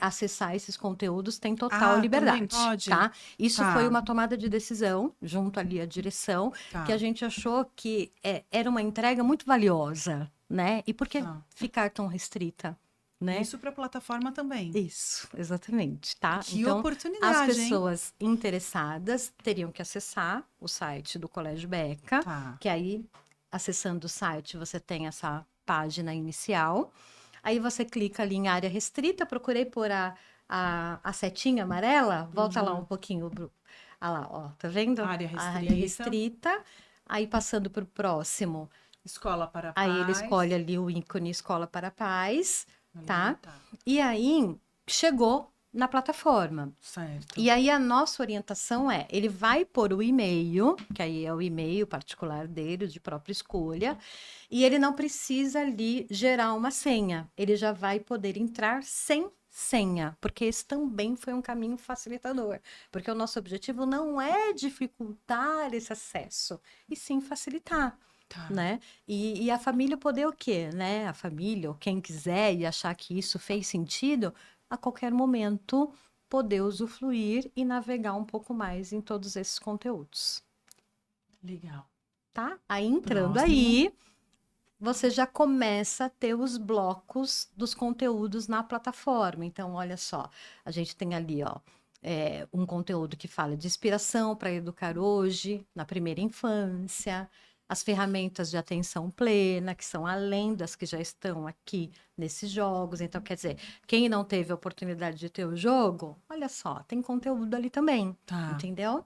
acessar esses conteúdos, tem total Ah, liberdade, também pode? tá? Isso Tá. foi uma tomada de decisão, junto ali à direção, Tá. que a gente achou que era uma entrega muito valiosa, né? E por que Tá. ficar tão restrita, né? Isso para a plataforma também. Isso, exatamente, tá? Que Então, oportunidade, as hein? pessoas interessadas teriam que acessar o site do Colégio Beca, Tá. que aí, acessando o site, você tem essa página inicial. Aí você clica ali em área restrita, procurei por a setinha amarela, volta lá um pouquinho, ah lá, ó, tá vendo? Área A área restrita. restrita. Aí passando para o próximo, Escola para Aí pais. ele escolhe ali o ícone Escola para Pais, tá? Tá. E aí chegou na plataforma. Certo. E aí a nossa orientação é, ele vai pôr o e-mail, que aí é o e-mail particular dele, de própria escolha, e ele não precisa ali gerar uma senha. Ele já vai poder entrar sem senha, porque esse também foi um caminho facilitador, porque o nosso objetivo não é dificultar esse acesso, e sim facilitar. Tá. Né? E a família poder o quê, né? A família, ou quem quiser e achar que isso fez sentido, a qualquer momento poder usufruir e navegar um pouco mais em todos esses conteúdos, Legal. tá? Aí entrando Próximo. aí, você já começa a ter os blocos dos conteúdos na plataforma. Então, olha só, a gente tem ali, ó, um conteúdo que fala de inspiração para educar hoje, na primeira infância, as ferramentas de atenção plena, que são além das que já estão aqui nesses jogos. Então, quer dizer, quem não teve a oportunidade de ter o jogo, olha só, tem conteúdo ali também, Tá. entendeu?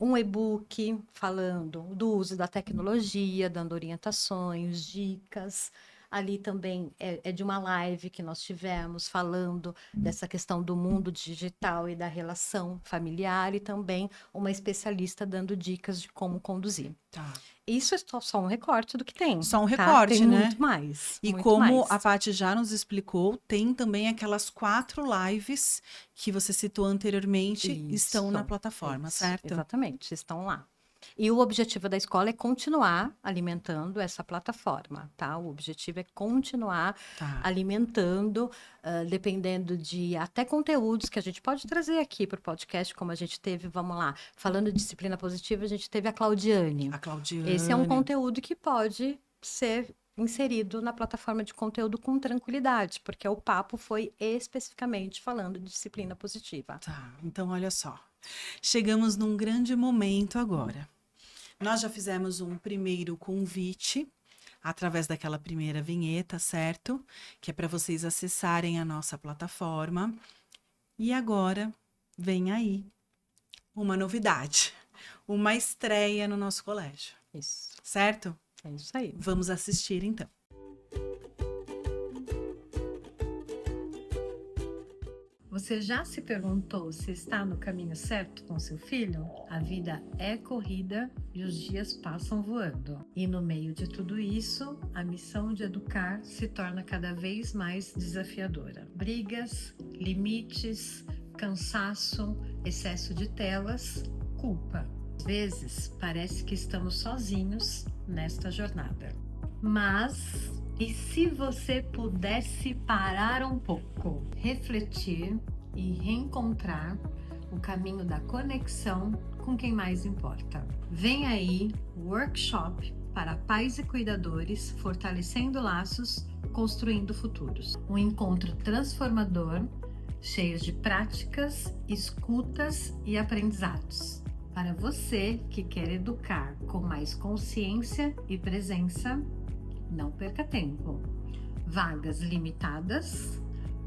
Um e-book falando do uso da tecnologia, dando orientações, dicas. Ali também é de uma live que nós tivemos falando dessa questão do mundo digital e da relação familiar, e também uma especialista dando dicas de como conduzir. Tá. Isso é só um recorte do que tem. Só um tá? recorte, Tem né? muito mais. E muito como mais. a Paty já nos explicou, tem também aquelas 4 lives que você citou anteriormente, estão na Isso, plataforma, isso, certo? Exatamente, estão lá. E o objetivo da escola é continuar alimentando essa plataforma, tá? O objetivo é continuar Tá. alimentando, dependendo de até conteúdos que a gente pode trazer aqui para o podcast, como a gente teve, vamos lá, falando de disciplina positiva, a gente teve a Claudiane. A Claudiane. Esse é um conteúdo que pode ser inserido na plataforma de conteúdo com tranquilidade, porque o papo foi especificamente falando de disciplina positiva. Tá, então olha só. Chegamos num grande momento agora. Nós já fizemos um primeiro convite através daquela primeira vinheta, certo? Que é para vocês acessarem a nossa plataforma. E agora vem aí uma novidade, uma estreia no nosso colégio, Isso, certo? é isso aí. Vamos assistir então. Você já se perguntou se está no caminho certo com seu filho? A vida é corrida e os dias passam voando. E no meio de tudo isso, a missão de educar se torna cada vez mais desafiadora. Brigas, limites, cansaço, excesso de telas, culpa. Às vezes, parece que estamos sozinhos nesta jornada. Mas e se você pudesse parar um pouco, refletir e reencontrar o caminho da conexão com quem mais importa? Vem aí o workshop para pais e cuidadores, fortalecendo laços, construindo futuros. Um encontro transformador, cheio de práticas, escutas e aprendizados. Para você que quer educar com mais consciência e presença, não perca tempo. Vagas limitadas,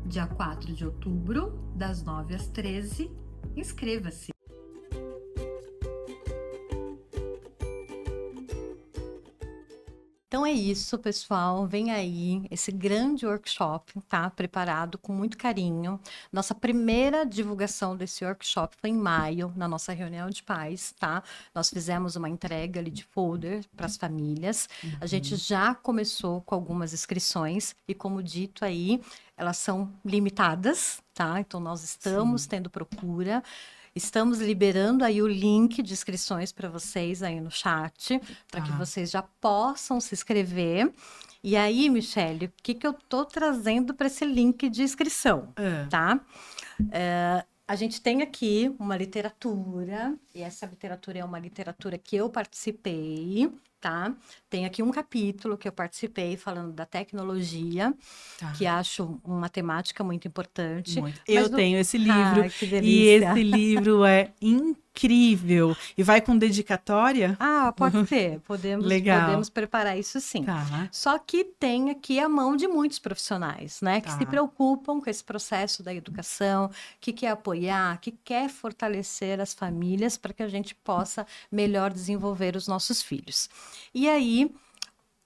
dia 4 de outubro, das 9 às 13. Inscreva-se! Então é isso, pessoal. Vem aí esse grande workshop, tá? Preparado com muito carinho. Nossa primeira divulgação desse workshop foi em maio, na nossa reunião de pais, tá? Nós fizemos uma entrega ali de folder para as famílias. A gente já começou com algumas inscrições e, como dito aí, elas são limitadas, tá? Então nós estamos tendo procura. Estamos liberando aí o link de inscrições para vocês aí no chat, para que vocês já possam se inscrever. E aí, Michele, o que eu tô trazendo para esse link de inscrição, tá? A gente tem aqui uma literatura, e essa literatura é uma literatura que eu participei, tá? Tem aqui um capítulo que eu participei falando da tecnologia, que acho uma temática muito importante. Muito. Eu tenho esse livro, que e delícia. esse livro é incrível. E vai com dedicatória? Pode ser. Podemos preparar isso sim. Tá. Só que tem aqui a mão de muitos profissionais, né? Que se preocupam com esse processo da educação, que quer apoiar, que quer fortalecer as famílias para que a gente possa melhor desenvolver os nossos filhos. E aí,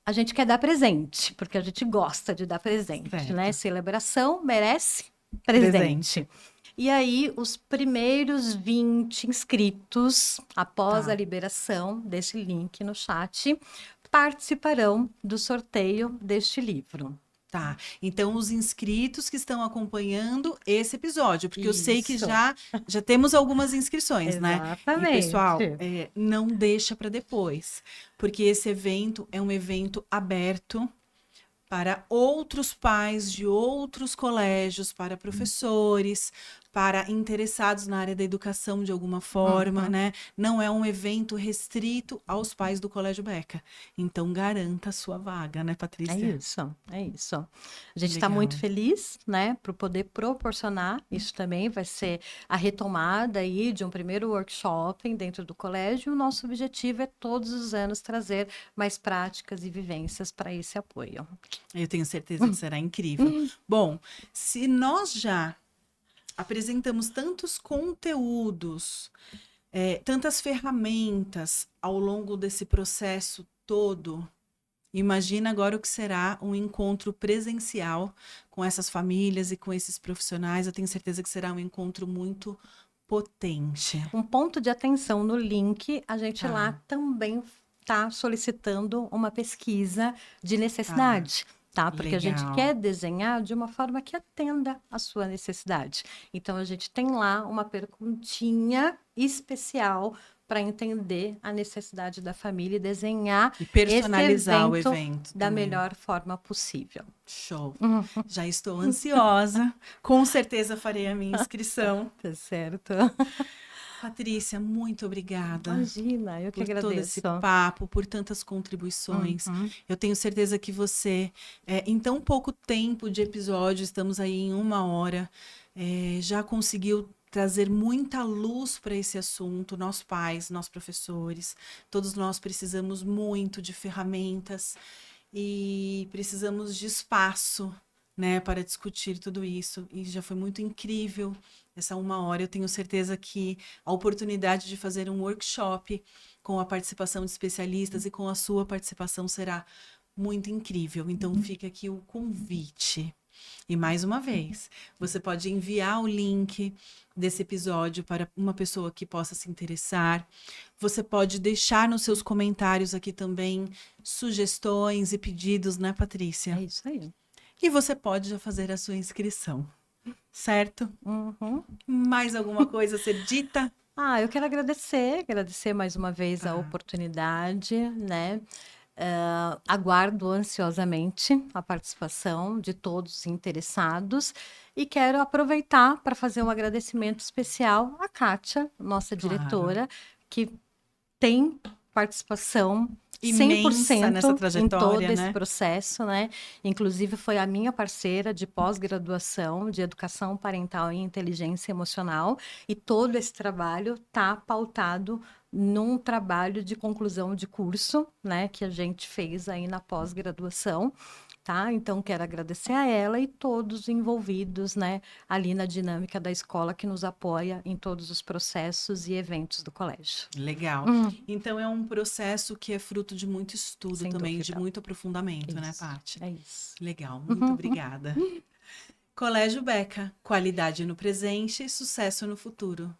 a gente quer dar presente, porque a gente gosta de dar presente, Certo. né? Celebração merece presente. E aí, os primeiros 20 inscritos, após Tá. a liberação desse link no chat, participarão do sorteio deste livro. Tá, então os inscritos que estão acompanhando esse episódio, porque eu sei que Isso. já temos algumas inscrições, né? E Exatamente. pessoal, não deixa para depois, porque esse evento é um evento aberto para outros pais de outros colégios, para professores, para interessados na área da educação de alguma forma, né? Não é um evento restrito aos pais do Colégio Beca. Então, garanta a sua vaga, né, Patrícia? É isso, é isso. A gente está Legal. muito feliz, né, por poder proporcionar. Isso também vai ser a retomada aí de um primeiro workshop dentro do colégio. O nosso objetivo é todos os anos trazer mais práticas e vivências para esse apoio. Eu tenho certeza que será incrível. Bom, se nós já apresentamos tantos conteúdos, tantas ferramentas ao longo desse processo todo, imagina agora o que será um encontro presencial com essas famílias e com esses profissionais. Eu tenho certeza que será um encontro muito potente. Um ponto de atenção no link, a gente Tá. lá também está solicitando uma pesquisa de necessidade. Tá? Porque a gente Legal. quer desenhar de uma forma que atenda à sua necessidade. Então, a gente tem lá uma perguntinha especial para entender a necessidade da família e desenhar E personalizar o evento evento da também. melhor forma possível. Show. Já estou ansiosa. Com certeza farei a minha inscrição. Tá certo? Patrícia, muito obrigada Imagina, eu que por todo esse agradeço. papo, por tantas contribuições. Uhum. Eu tenho certeza que você, em tão pouco tempo de episódio, estamos aí em 1 hora, já conseguiu trazer muita luz para esse assunto. Nós pais, nós professores, todos nós precisamos muito de ferramentas e precisamos de espaço, né, para discutir tudo isso. E já foi muito incrível essa 1 hora. Eu tenho certeza que a oportunidade de fazer um workshop com a participação de especialistas e com a sua participação será muito incrível. Então fica aqui o convite. E mais uma vez, você pode enviar o link desse episódio para uma pessoa que possa se interessar. Você pode deixar nos seus comentários aqui também sugestões e pedidos, né, Patrícia? É isso aí. E você pode já fazer a sua inscrição, certo? Uhum. Mais alguma coisa a ser dita? Eu quero agradecer mais uma vez a Ah. oportunidade, né? Aguardo ansiosamente a participação de todos os interessados e quero aproveitar para fazer um agradecimento especial à Kátia, nossa Claro. diretora, que tem participação Imensa 100% nessa em todo trajetória, esse né? processo, né? Inclusive foi a minha parceira de pós-graduação de educação parental e inteligência emocional, e todo esse trabalho está pautado num trabalho de conclusão de curso, né, que a gente fez aí na pós-graduação, tá? Então quero agradecer a ela e todos os envolvidos, né, ali na dinâmica da escola que nos apoia em todos os processos e eventos do colégio. Legal. Então é um processo que é fruto de muito estudo Sem também, de dúvida. muito aprofundamento, né, Isso. Paty? É isso. Legal, muito obrigada. Colégio Beca, qualidade no presente e sucesso no futuro.